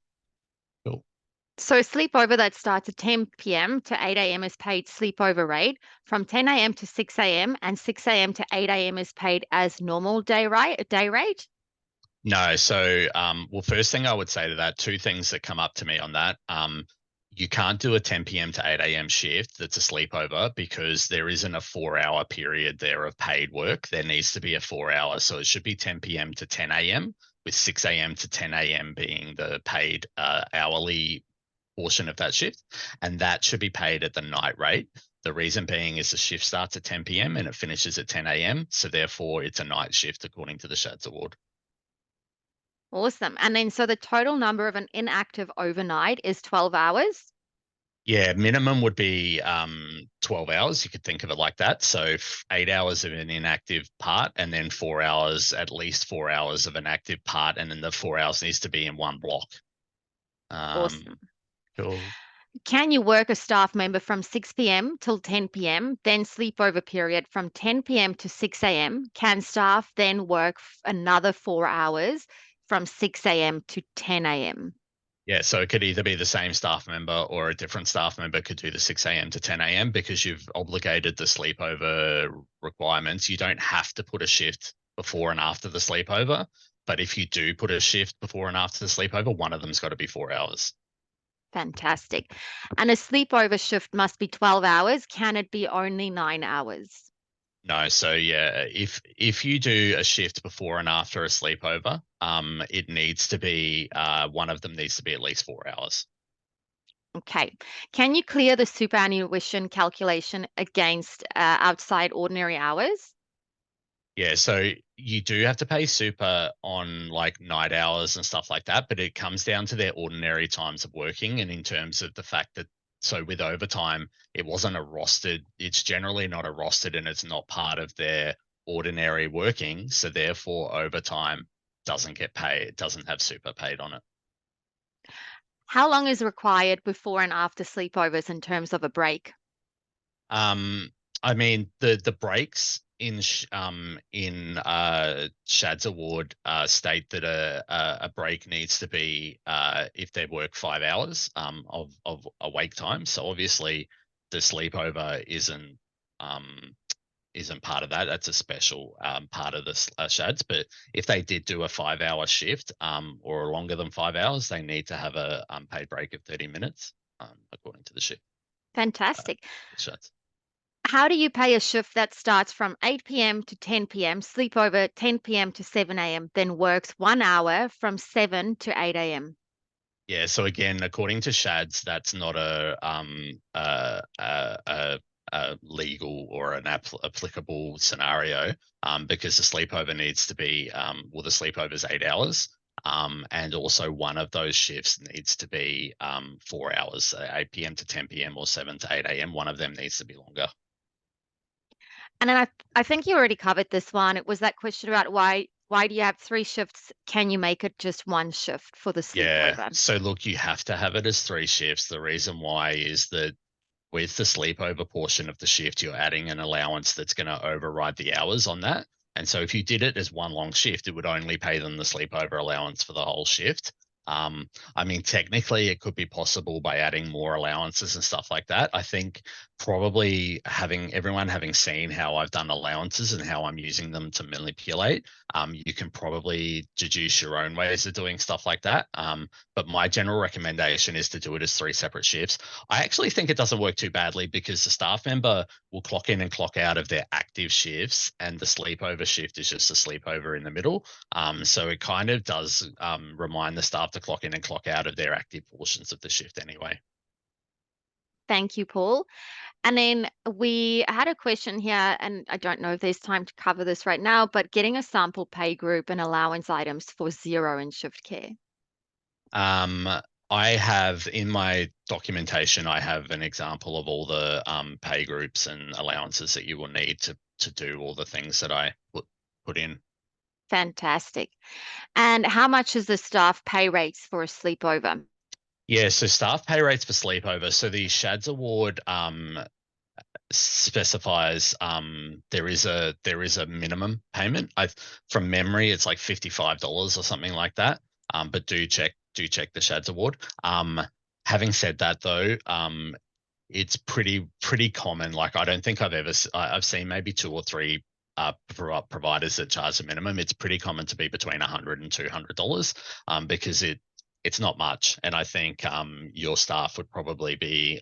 cool. So a sleepover that starts at 10 p.m. to 8 a.m. is paid sleepover rate. From 10 a.m. to 6 a.m. and 6 a.m. to 8 a.m. is paid as normal day rate. No, so well, first thing I would say to that, two things that come up to me on that. You can't do a 10 p.m. to 8 a.m. shift that's a sleepover because there isn't a 4 hour period there of paid work. There needs to be a 4 hour. So it should be 10 p.m. to 10 a.m., with 6 a.m. to 10 a.m. being the paid hourly portion of that shift. And that should be paid at the night rate. The reason being is the shift starts at 10 p.m. and it finishes at 10 a.m. So therefore, it's a night shift according to the SCHADS award. Awesome. And then so the total number of an inactive overnight is 12 hours. Yeah, minimum would be 12 hours. You could think of it like that. So 8 hours of an inactive part, and then 4 hours, at least 4 hours of an active part, and then the 4 hours needs to be in one block. Awesome. Cool. Can you work a staff member from 6 p.m. till 10 p.m., then sleepover period from 10 p.m. to 6 a.m.? Can staff then work another 4 hours from 6 a.m. to 10 a.m.? Yeah, so it could either be the same staff member or a different staff member could do the 6 a.m. to 10 a.m. because you've obligated the sleepover requirements. You don't have to put a shift before and after the sleepover, but if you do put a shift before and after the sleepover, one of them's got to be 4 hours. Fantastic. And a sleepover shift must be 12 hours. Can it be only 9 hours? No, so yeah, if you do a shift before and after a sleepover, it needs to be one of them needs to be at least 4 hours. Okay. Can you clear the superannuation calculation against outside ordinary hours? Yeah, so you do have to pay super on like night hours and stuff like that, but it comes down to their ordinary times of working. And in terms of the fact that, so with overtime, it wasn't a rostered, it's generally not a rostered and it's not part of their ordinary working. So therefore, overtime doesn't get paid, it doesn't have super paid on it. How long is required before and after sleepovers in terms of a break? Um, I mean the breaks in SCHADS award state that a break needs to be if they work 5 hours of awake time. So obviously the sleepover isn't part of that. That's a special part of the SCHADS. But if they did do a 5 hour shift or longer than 5 hours, they need to have a unpaid break of 30 minutes according to the shift. Fantastic. The SCHADS. How do you pay a shift that starts from 8 p.m. to 10 p.m., sleepover 10 p.m. to 7 a.m., then works 1 hour from 7 to 8 a.m.? Yeah, so again, according to SCHADS, that's not a legal or an applicable scenario because the sleepover needs to be well, the sleepover is 8 hours, and also one of those shifts needs to be 4 hours, so 8 p.m. to 10 p.m. or 7 to 8 a.m. One of them needs to be longer. And then I think you already covered this one. It was that question about why do you have three shifts? Can you make it just one shift for the Yeah, sleepover? so look, you have to have it as 3 shifts. The reason why is that with the sleepover portion of the shift, you're adding an allowance that's going to override the hours on that. And so if you did it as one long shift, it would only pay them the sleepover allowance for the whole shift. I mean, technically, it could be possible by adding more allowances and stuff like that. I think probably having everyone having seen how I've done allowances and how I'm using them to manipulate, you can probably deduce your own ways of doing stuff like that. But my general recommendation is to do it as 3 separate shifts. I actually think it doesn't work too badly because the staff member will clock in and clock out of their active shifts, and the sleepover shift is just a sleepover in the middle. So it kind of does remind the staff to clock in and clock out of their active portions of the shift anyway. Thank you, Paul. And then we had a question here, and I don't know if there's time to cover this right now, but getting a sample pay group and allowance items for Xero and shift care. Um, I have in my documentation, I have an example of all the pay groups and allowances that you will need to do all the things that I put in. Fantastic. And how much is the staff pay rates for a sleepover? Yeah, so staff pay rates for sleepover. So the SCHADS award specifies there is a minimum payment. From memory it's like $55 or something like that. But do check the SCHADS award. Having said that though, it's pretty common. Like I don't think I've seen maybe two or three providers that charge a minimum. It's pretty common to be between $100 and $200 because it's not much. And I think your staff would probably be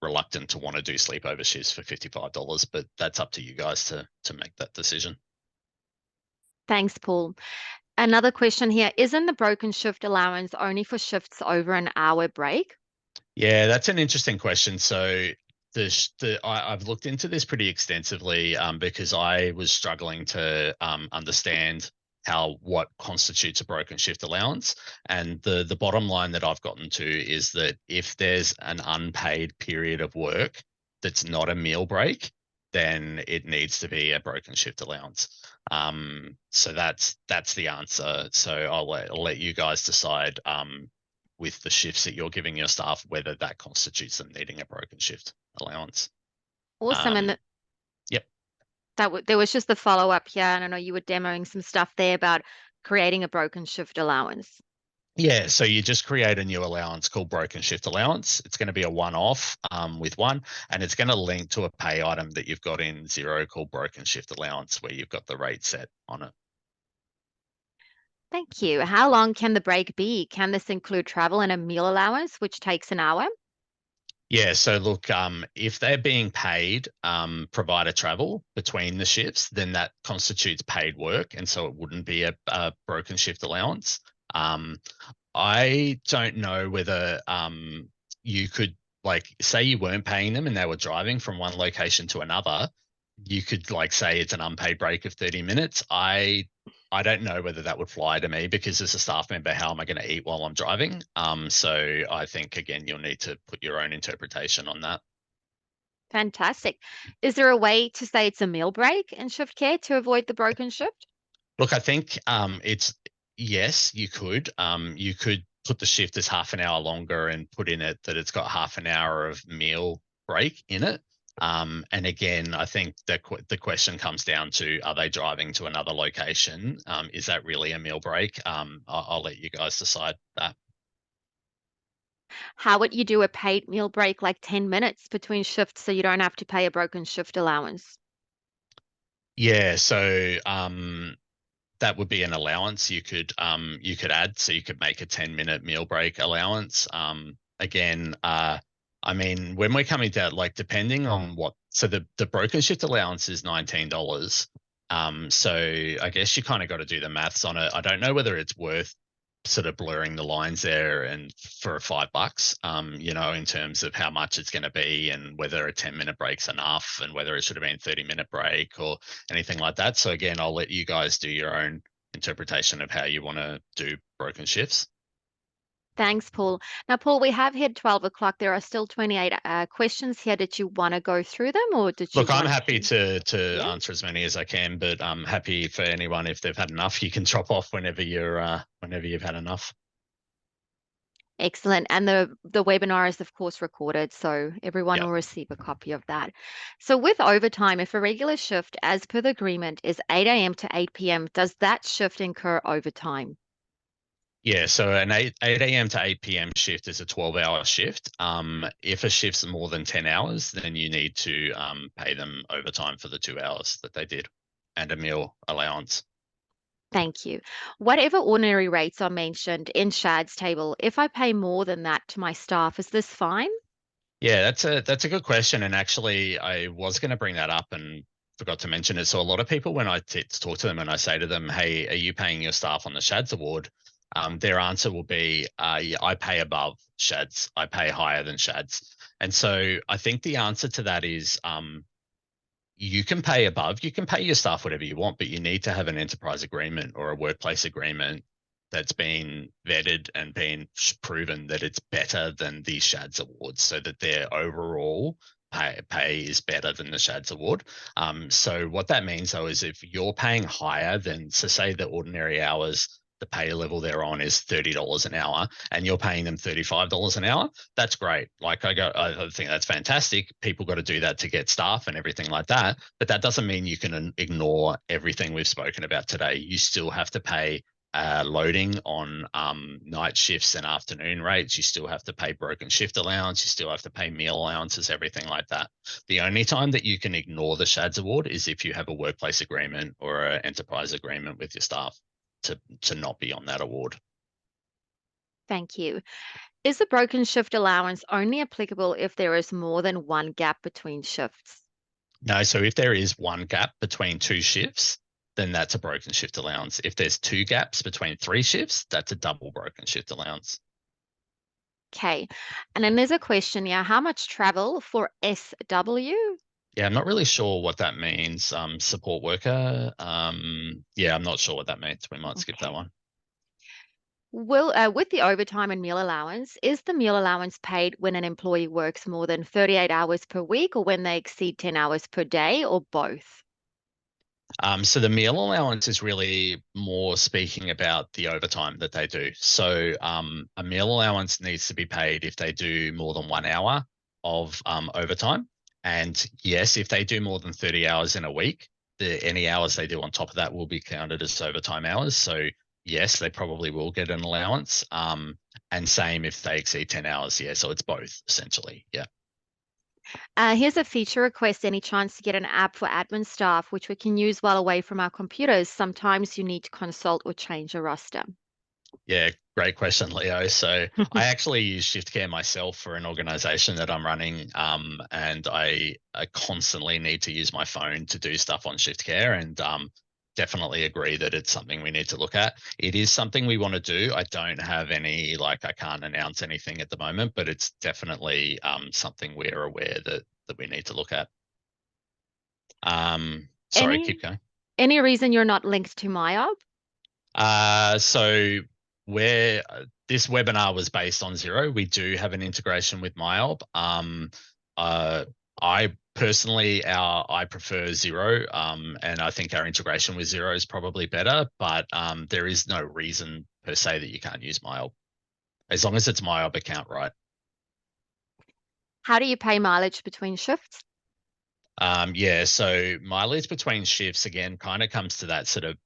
reluctant to want to do sleepover shifts for $55, but that's up to you guys to make that decision. Thanks, Paul. Another question here, isn't the broken shift allowance only for shifts over an hour break? Yeah, that's an interesting question. So I've looked into this pretty extensively because I was struggling to understand what constitutes a broken shift allowance. And the bottom line that I've gotten to is that if there's an unpaid period of work that's not a meal break, then it needs to be a broken shift allowance. So that's the answer. So I'll let you guys decide with the shifts that you're giving your staff, whether that constitutes them needing a broken shift allowance. Awesome. And Yep. there was just the follow up here, and I know you were demoing some stuff there about creating a broken shift allowance. Yeah, so you just create a new allowance called broken shift allowance. It's going to be a one-off with one, and it's going to link to a pay item that you've got in Xero called broken shift allowance, where you've got the rate set on it. Thank you. How long can the break be? Can this include travel and a meal allowance, which takes an hour? Yeah, so look, if they're being paid provider travel between the shifts, then that constitutes paid work, and so it wouldn't be a broken shift allowance. I don't know whether you could, like, say you weren't paying them and they were driving from one location to another, you could like say it's an unpaid break of 30 minutes. I don't know whether that would fly to me because as a staff member, how am I going to eat while I'm driving? So I think again, you'll need to put your own interpretation on that. Fantastic. Is there a way to say it's a meal break in shift care to avoid the broken shift? Look, I think it's yes, you could. You could put the shift as half an hour longer and put in it that it's got half an hour of meal break in it. And again, I think the question comes down to, are they driving to another location? Is that really a meal break? I'll let you guys decide that. How would you do a paid meal break like 10 minutes between shifts so you don't have to pay a broken shift allowance? Yeah, so that would be an allowance you could add. So you could make a 10-minute meal break allowance. Again, I mean, when we're coming down, like depending on so the broken shift allowance is $19. So I guess you kind of got to do the maths on it. I don't know whether it's worth sort of blurring the lines there and for $5, in terms of how much it's going to be and whether a 10-minute break's enough and whether it should have been 30-minute break or anything like that. So again, I'll let you guys do your own interpretation of how you want to do broken shifts. Thanks, Paul. Now, Paul, we have hit 12 o'clock. There are still 28 questions here. Did you want to go through them or did you Look, I'm want happy to Yeah. answer as many as I can, but I'm happy for anyone if they've had enough. You can drop off whenever whenever you've had enough. Excellent. And the webinar is, of course, recorded, so everyone Yeah. will receive a copy of that. So with overtime, if a regular shift, as per the agreement, is 8 a.m. to 8 p.m., does that shift incur overtime? Yeah, so an 8 a.m. to 8 p.m. shift is a 12-hour shift. If a shift's more than 10 hours, then you need to pay them overtime for the 2 hours that they did and a meal allowance. Thank you. Whatever ordinary rates are mentioned in SCHADS table, if I pay more than that to my staff, is this fine? Yeah, that's a good question. And actually, I was going to bring that up and forgot to mention it. So a lot of people, when I talk to them and I say to them, "Hey, are you paying your staff on the SCHADS award?" Their answer will be, yeah, "I pay above SCHADS. I pay higher than SCHADS." And so I think the answer to that is, you can pay above. You can pay your staff whatever you want, but you need to have an enterprise agreement or a workplace agreement that's been vetted and been proven that it's better than the SCHADS awards so that they're overall pay is better than the SCHADS award. So what that means though is if you're paying higher than, so say the ordinary hours, the pay level they're on is $30 an hour, and you're paying them $35 an hour, that's great. Like I think that's fantastic. People got to do that to get staff and everything like that. But that doesn't mean you can ignore everything we've spoken about today. You still have to pay loading on night shifts and afternoon rates. You still have to pay broken shift allowance. You still have to pay meal allowances, everything like that. The only time that you can ignore the SCHADS award is if you have a workplace agreement or an enterprise agreement with your staff to not be on that award. Thank you. Is the broken shift allowance only applicable if there is more than one gap between shifts? No, so if there is one gap between two shifts, then that's a broken shift allowance. If there's two gaps between three shifts, that's a double broken shift allowance. Okay. And then there's a question here, how much travel for SW? Yeah, I'm not really sure what that means. Support worker. Yeah, I'm not sure what that means. We might skip that one. With the overtime and meal allowance, is the meal allowance paid when an employee works more than 38 hours per week or when they exceed 10 hours per day or both? So the meal allowance is really more speaking about the overtime that they do. So a meal allowance needs to be paid if they do more than 1 hour of overtime. And yes, if they do more than 30 hours in a week, any hours they do on top of that will be counted as overtime hours. So yes, they probably will get an allowance. And same if they exceed 10 hours. Yeah, so it's both essentially. Yeah. Here's a feature request. Any chance to get an app for admin staff, which we can use while away from our computers? Sometimes you need to consult or change a roster. Yeah, great question, Leo. So I actually use ShiftCare myself for an organization that I'm running, and I constantly need to use my phone to do stuff on ShiftCare, and definitely agree that it's something we need to look at. It is something we want to do. I don't have any, like, I can't announce anything at the moment, but it's definitely something we're aware that we need to look at. Sorry, keep Any going. any reason you're not linked to MyOb? So where this webinar was based on Xero, we do have an integration with MyOb. I personally, I prefer Xero, and I think our integration with Xero is probably better. But there is no reason per se that you can't use MyOb, as long as it's MyOb account, right? How do you pay mileage between shifts? Yeah, so mileage between shifts again kind of comes to that sort of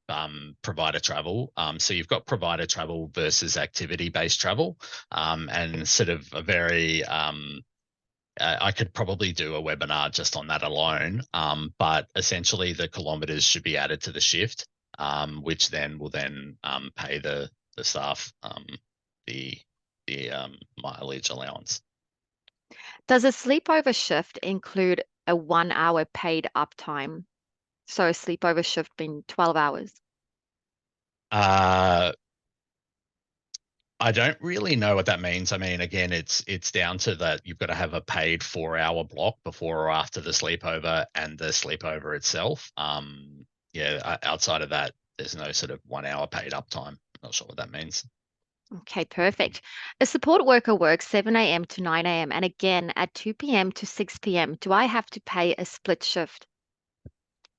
provider travel. So you've got provider travel versus activity-based travel, and sort of a very I could probably do a webinar just on that alone. But essentially, the kilometers should be added to the shift, which then will pay the staff the mileage allowance. Does a sleepover shift include a 1 hour paid uptime? So a sleepover shift being 12 hours. Uh, I don't really know what that means. I mean, again, it's down to that you've got to have a paid 4 hour block before or after the sleepover and the sleepover itself. Yeah, outside of that, there's no sort of 1 hour paid uptime. Not sure what that means. Okay, perfect. A support worker works 7 a.m. to 9 a.m. and again at 2 p.m. to 6 p.m. Do I have to pay a split shift?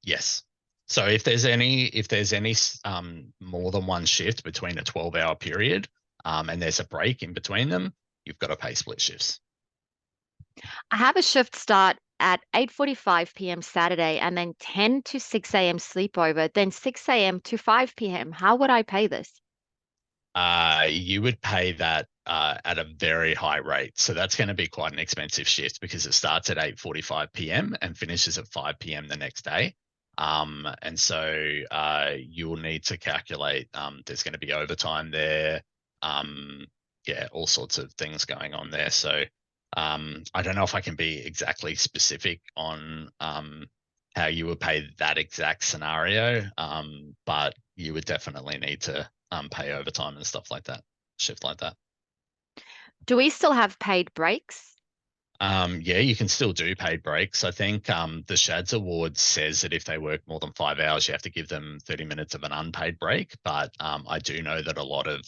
Yes. So if there's any more than one shift between a 12-hour period, and there's a break in between them, you've got to pay split shifts. I have a shift start at 8:45 p.m. Saturday and then 10 to 6 a.m. sleepover, then 6 a.m. to 5 p.m. How would I pay this? You would pay that at a very high rate. So that's going to be quite an expensive shift because it starts at 8:45 p.m. and finishes at 5 p.m. the next day. And so you will need to calculate, there's going to be overtime there. Yeah, all sorts of things going on there. So I don't know if I can be exactly specific on how you would pay that exact scenario, but you would definitely need to pay overtime and stuff like that, shift like that. Do we still have paid breaks? Yeah, you can still do paid breaks. I think the SCHADS award says that if they work more than 5 hours, you have to give them 30 minutes of an unpaid break. But I do know that a lot of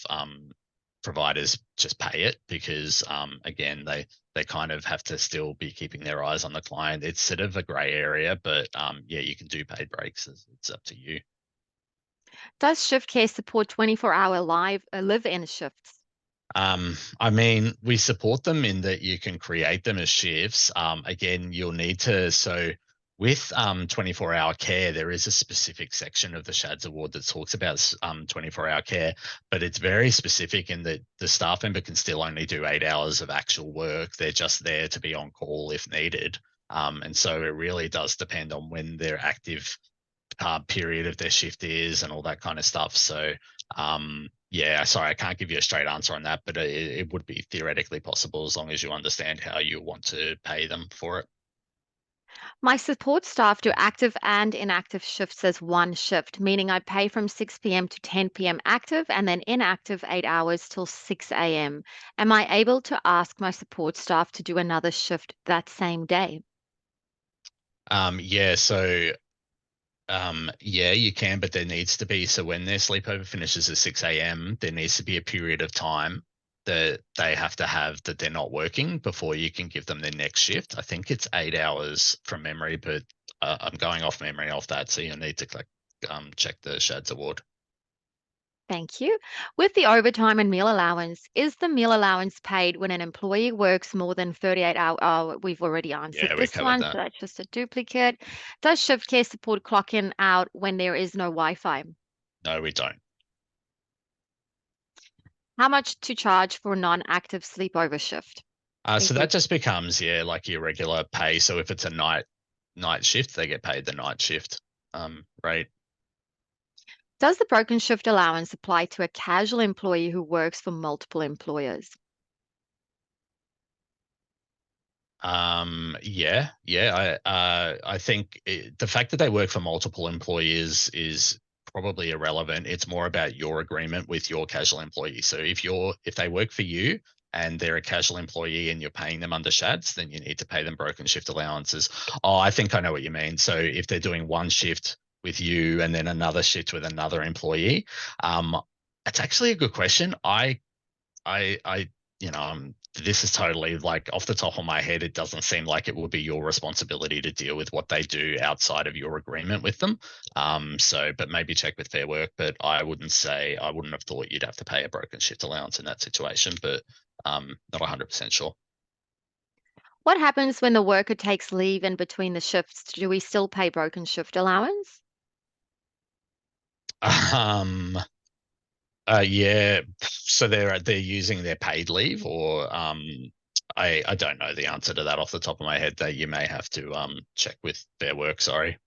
providers just pay it because again, they kind of have to still be keeping their eyes on the client. It's sort of a grey area, but yeah, you can do paid breaks. It's up to you. Does shift care support 24-hour live-in shifts? I mean, we support them in that you can create them as shifts. Again, you'll need to, so with 24-hour care, there is a specific section of the SCHADS award that talks about 24-hour care, but it's very specific in that the staff member can still only do 8 hours of actual work. They're just there to be on call if needed. And so it really does depend on when their active period of their shift is and all that kind of stuff. So yeah, sorry, I can't give you a straight answer on that, but it would be theoretically possible as long as you understand how you want to pay them for it. My support staff do active and inactive shifts as one shift, meaning I pay from 6 p.m. to 10 p.m. active and then inactive 8 hours till 6 a.m. Am I able to ask my support staff to do another shift that same day? Yeah, so yeah, you can, but there needs to be, so when their sleepover finishes at 6 a.m., there needs to be a period of time that they have to have that they're not working before you can give them their next shift. I think it's 8 hours from memory, but I'm going off memory of that, so you'll need to check the SCHADS award. Thank you. With the overtime and meal allowance, is the meal allowance paid when an employee works more than 38 hours? Oh, we've already answered Yeah, we this covered one, so that. that's just a duplicate. Does shift care support clock in out when there is no Wi-Fi? No, we don't. How much to charge for a non-active sleepover shift? So Thank you. that just becomes, yeah, like your regular pay. So if it's a night shift, they get paid the night shift rate. Does the broken shift allowance apply to a casual employee who works for multiple employers? Yeah. I think the fact that they work for multiple employers is probably irrelevant. It's more about your agreement with your casual employee. So if they work for you and they're a casual employee and you're paying them under SHADS, then you need to pay them broken shift allowances. Oh, I think I know what you mean. So if they're doing one shift with you and then another shift with another employee, it's actually a good question. I, this is totally like off the top of my head. It doesn't seem like it would be your responsibility to deal with what they do outside of your agreement with them. But maybe check with Fair Work. But I wouldn't have thought you'd have to pay a broken shift allowance in that situation. But not 100% sure. What happens when the worker takes leave in between the shifts? Do we still pay broken shift allowance? Um, yeah. So they're using their paid leave, or I don't know the answer to that off the top of my head. That you may have to check with Fair Work. Sorry.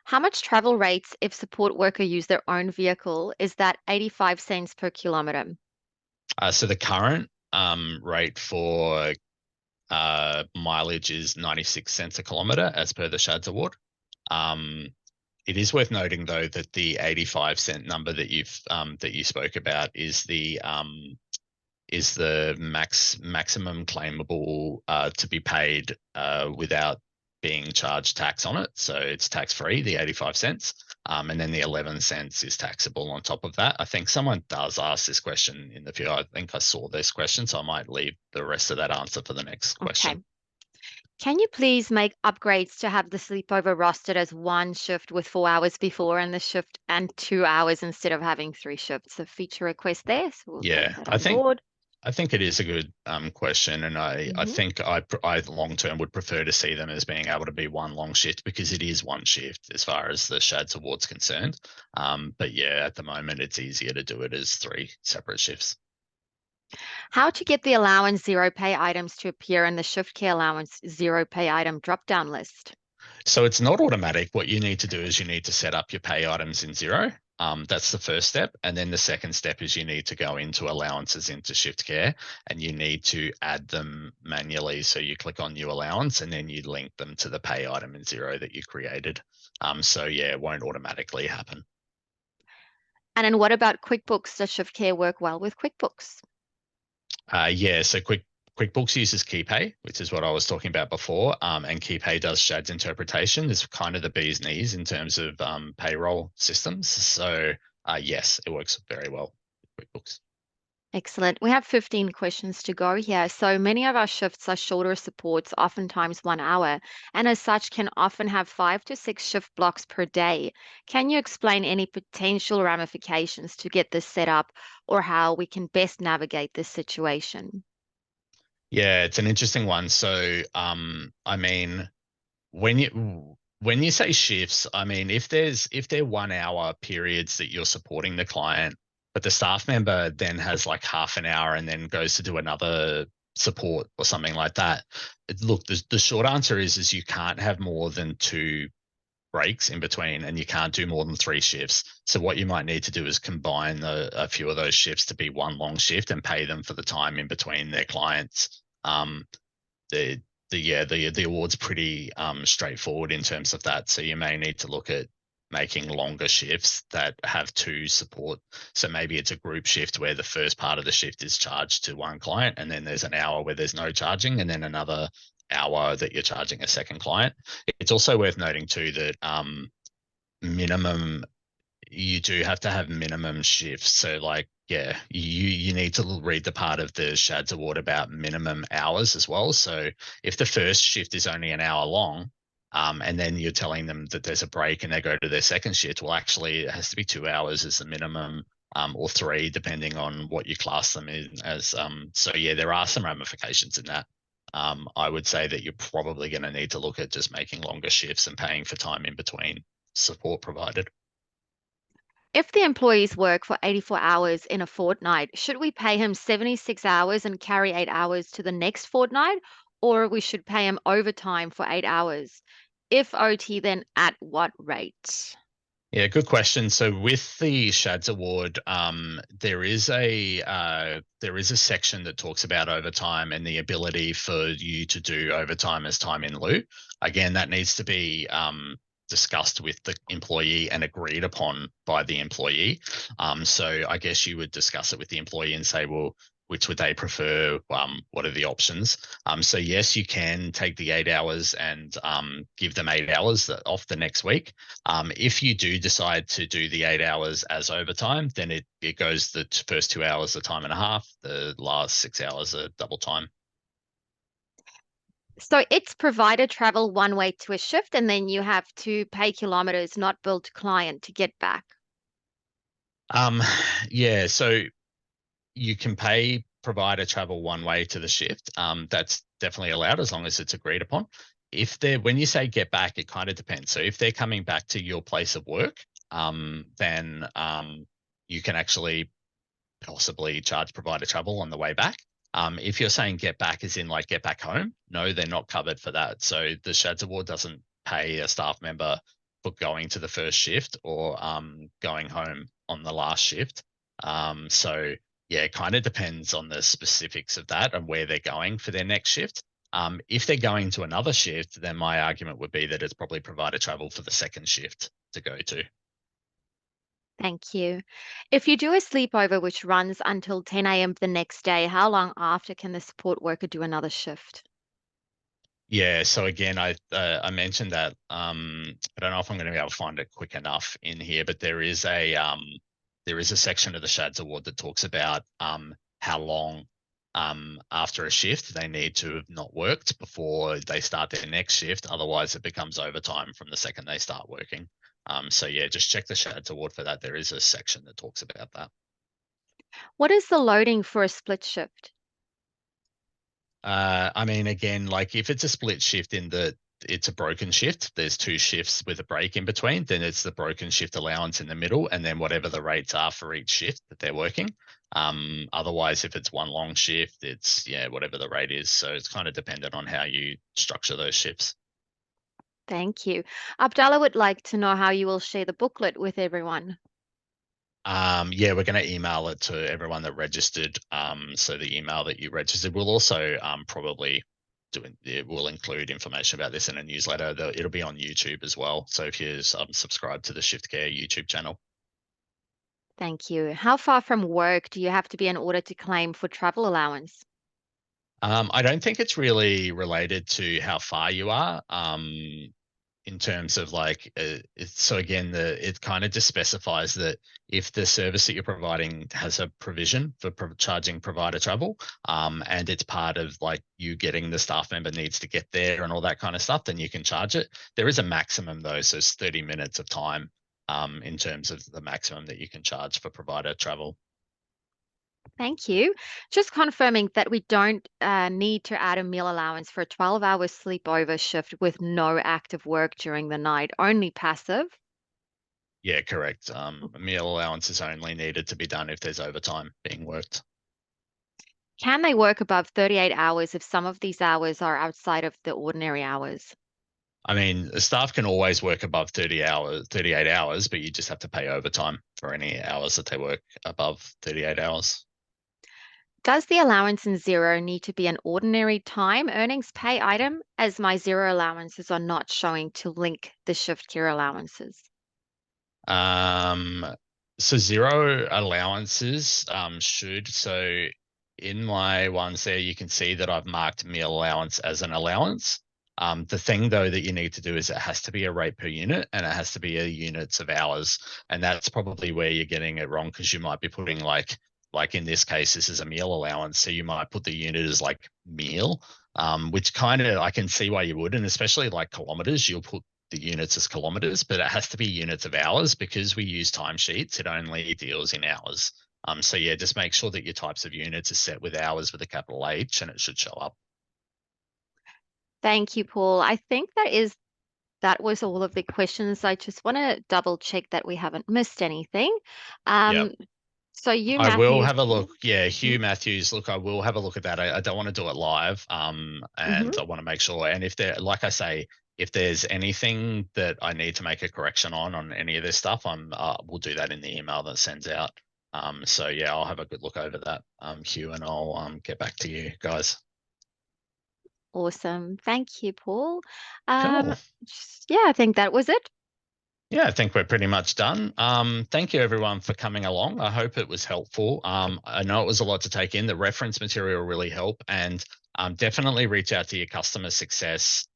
How much travel rates if support worker use their own vehicle? Is that 85 cents per kilometer? So the current rate for mileage is 96 cents a kilometre as per the SHADS award. It is worth noting though that the 85-cent number that you spoke about is the maximum claimable to be paid without being charged tax on it. So it's tax free, the 85 cents. And then the 11 cents is taxable on top of that. I think someone does ask this question in the future. I think I saw this question, so I might leave the rest of that answer for the next Okay. question. Can you please make upgrades to have the sleepover rostered as one shift with 4 hours before and the shift and 2 hours instead of having three shifts? A feature request there, so we'll take Yeah, that on board. I think it is a good question, and I Mhm. think I long term would prefer to see them as being able to be one long shift because it is one shift as far as the SHADS award's concerned. But yeah, at the moment it's easier to do it as three separate shifts. How to get the allowance zero pay items to appear in the shift care allowance zero pay item drop down list? So it's not automatic. What you need to do is you need to set up your pay items in Xero. That's the first step. And then the second step is you need to go into allowances into shift care and you need to add them manually. So you click on new allowance and then you link them to the pay item in Xero that you created. So yeah, it won't automatically happen. And then what about QuickBooks? Does shift care work well with QuickBooks? Yeah, so QuickBooks uses KeyPay, which is what I was talking about before, and KeyPay does SHADS interpretation. It's kind of the bee's knees in terms of payroll systems. So yes, it works very well with QuickBooks. Excellent. We have 15 questions to go here. So many of our shifts are shorter supports, oftentimes 1 hour, and as such can often have 5 to 6 shift blocks per day. Can you explain any potential ramifications to get this set up or how we can best navigate this situation? Yeah, it's an interesting one. So, I mean, when you say shifts, I mean, if they're 1 hour periods that you're supporting the client, but the staff member then has like half an hour and then goes to do another support or something like that. Look, the short answer is you can't have more than two breaks in between, and you can't do more than three shifts. So what you might need to do is combine a few of those shifts to be one long shift and pay them for the time in between their clients. The the award's pretty straightforward in terms of that. So you may need to look at making longer shifts that have two support. So maybe it's a group shift where the first part of the shift is charged to one client, and then there's an hour where there's no charging, and then another hour that you're charging a second client. It's also worth noting too that minimum you do have to have minimum shifts. So like, yeah, you need to read the part of the SCHADS award about minimum hours as well. So if the first shift is only an hour long, and then you're telling them that there's a break and they go to their second shift, well, actually it has to be 2 hours as the minimum, or three, depending on what you class them in as. So yeah, there are some ramifications in that. I would say that you're probably going to need to look at just making longer shifts and paying for time in between support provided. If the employees work for 84 hours in a fortnight, should we pay him 76 hours and carry 8 hours to the next fortnight, or we should pay him overtime for 8 hours? If OT, then at what rate? Yeah, good question. So with the SCHADS award, there is a section that talks about overtime and the ability for you to do overtime as time in lieu. Again, that needs to be discussed with the employee and agreed upon by the employee. So I guess you would discuss it with the employee and say, well, which would they prefer? What are the options? So yes, you can take the 8 hours and give them 8 hours off the next week. If you do decide to do the 8 hours as overtime, then it goes the first 2 hours a time and a half, the last 6 hours a double time. So it's provider travel one way to a shift, and then you have to pay kilometers not billed to client to get back. Um, yeah, so you can pay provider travel one way to the shift. That's definitely allowed as long as it's agreed upon. If they're when you say get back, it kind of depends. So if they're coming back to your place of work, then you can actually possibly charge provider travel on the way back. If you're saying get back as in like get back home, no, they're not covered for that. So the SCHADS award doesn't pay a staff member for going to the first shift or going home on the last shift. So yeah, it kind of depends on the specifics of that and where they're going for their next shift. If they're going to another shift, then my argument would be that it's probably provider travel for the second shift to go to. Thank you. If you do a sleepover which runs until 10 a.m. the next day, how long after can the support worker do another shift? Yeah, so again, I mentioned that I don't know if I'm going to be able to find it quick enough in here, but there is a section of the SHADS award that talks about how long after a shift they need to have not worked before they start their next shift. Otherwise, it becomes overtime from the second they start working. So yeah, just check the SHADS award for that. There is a section that talks about that. What is the loading for a split shift? I mean, again, like if it's a split shift in the it's a broken shift, there's two shifts with a break in between, then it's the broken shift allowance in the middle, and then whatever the rates are for each shift that they're working. Otherwise, if it's one long shift, it's yeah, whatever the rate is. So it's kind of dependent on how you structure those shifts. Thank you. Abdallah would like to know how you will share the booklet with everyone. Yeah, we're going to email it to everyone that registered. So the email that you registered will also probably it will include information about this in a newsletter. It'll be on YouTube as well. So if you subscribe to the Shift Care YouTube channel. Thank you. How far from work do you have to be in order to claim for travel allowance? I don't think it's really related to how far you are. in terms of like, so again, it kind of just specifies that if the service that you're providing has a provision for charging provider travel, and it's part of like you getting the staff member needs to get there and all that kind of stuff, then you can charge it. There is a maximum though, so it's 30 minutes of time in terms of the maximum that you can charge for provider travel. Thank you. Just confirming that we don't need to add a meal allowance for a 12-hour sleepover shift with no active work during the night, only passive. Yeah, correct. Meal allowance is only needed to be done if there's overtime being worked. Can they work above 38 hours if some of these hours are outside of the ordinary hours? I mean, the staff can always work above 38 hours, but you just have to pay overtime for any hours that they work above 38 hours. Does the allowance in Xero need to be an ordinary time earnings pay item, as my Xero allowances are not showing to link the shift gear allowances? Um, so Xero allowances should. So in my ones there, you can see that I've marked meal allowance as an allowance. The thing though that you need to do is it has to be a rate per unit and it has to be a units of hours. And that's probably where you're getting it wrong, because you might be putting like in this case, this is a meal allowance. So you might put the unit as like meal, which kind of I can see why you would. And especially like kilometers, you'll put the units as kilometers, but it has to be units of hours because we use timesheets. It only deals in hours. So yeah, just make sure that your types of units are set with hours with a capital H, and it should show up. Thank you, Paul. I think that was all of the questions. I just want to double check that we haven't missed anything. Yeah. Um, so you, I will Matthew. have a look. Yeah, Hugh Matthews. Look, I will have a look at that. I don't want to do it live. And Mhm. I want to make sure. And if there, like I say, if there's anything that I need to make a correction on any of this stuff, we'll do that in the email that sends out. So yeah, I'll have a good look over that, Hugh, and I'll get back to you guys. Awesome. Thank you, Paul. Cool. Yeah, I think that was it. Yeah, I think we're pretty much done. Thank you everyone for coming along. I hope it was helpful. I know it was a lot to take in. The reference material really helped, and definitely reach out to your customer success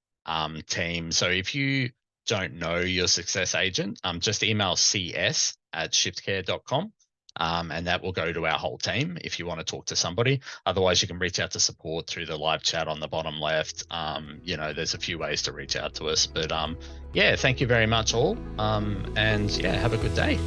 team. So if you don't know your success agent, just email cs@shiftcare.com. And that will go to our whole team if you want to talk to somebody. Otherwise, you can reach out to support through the live chat on the bottom left. There's a few ways to reach out to us. But yeah, thank you very much all. And yeah, have a good day.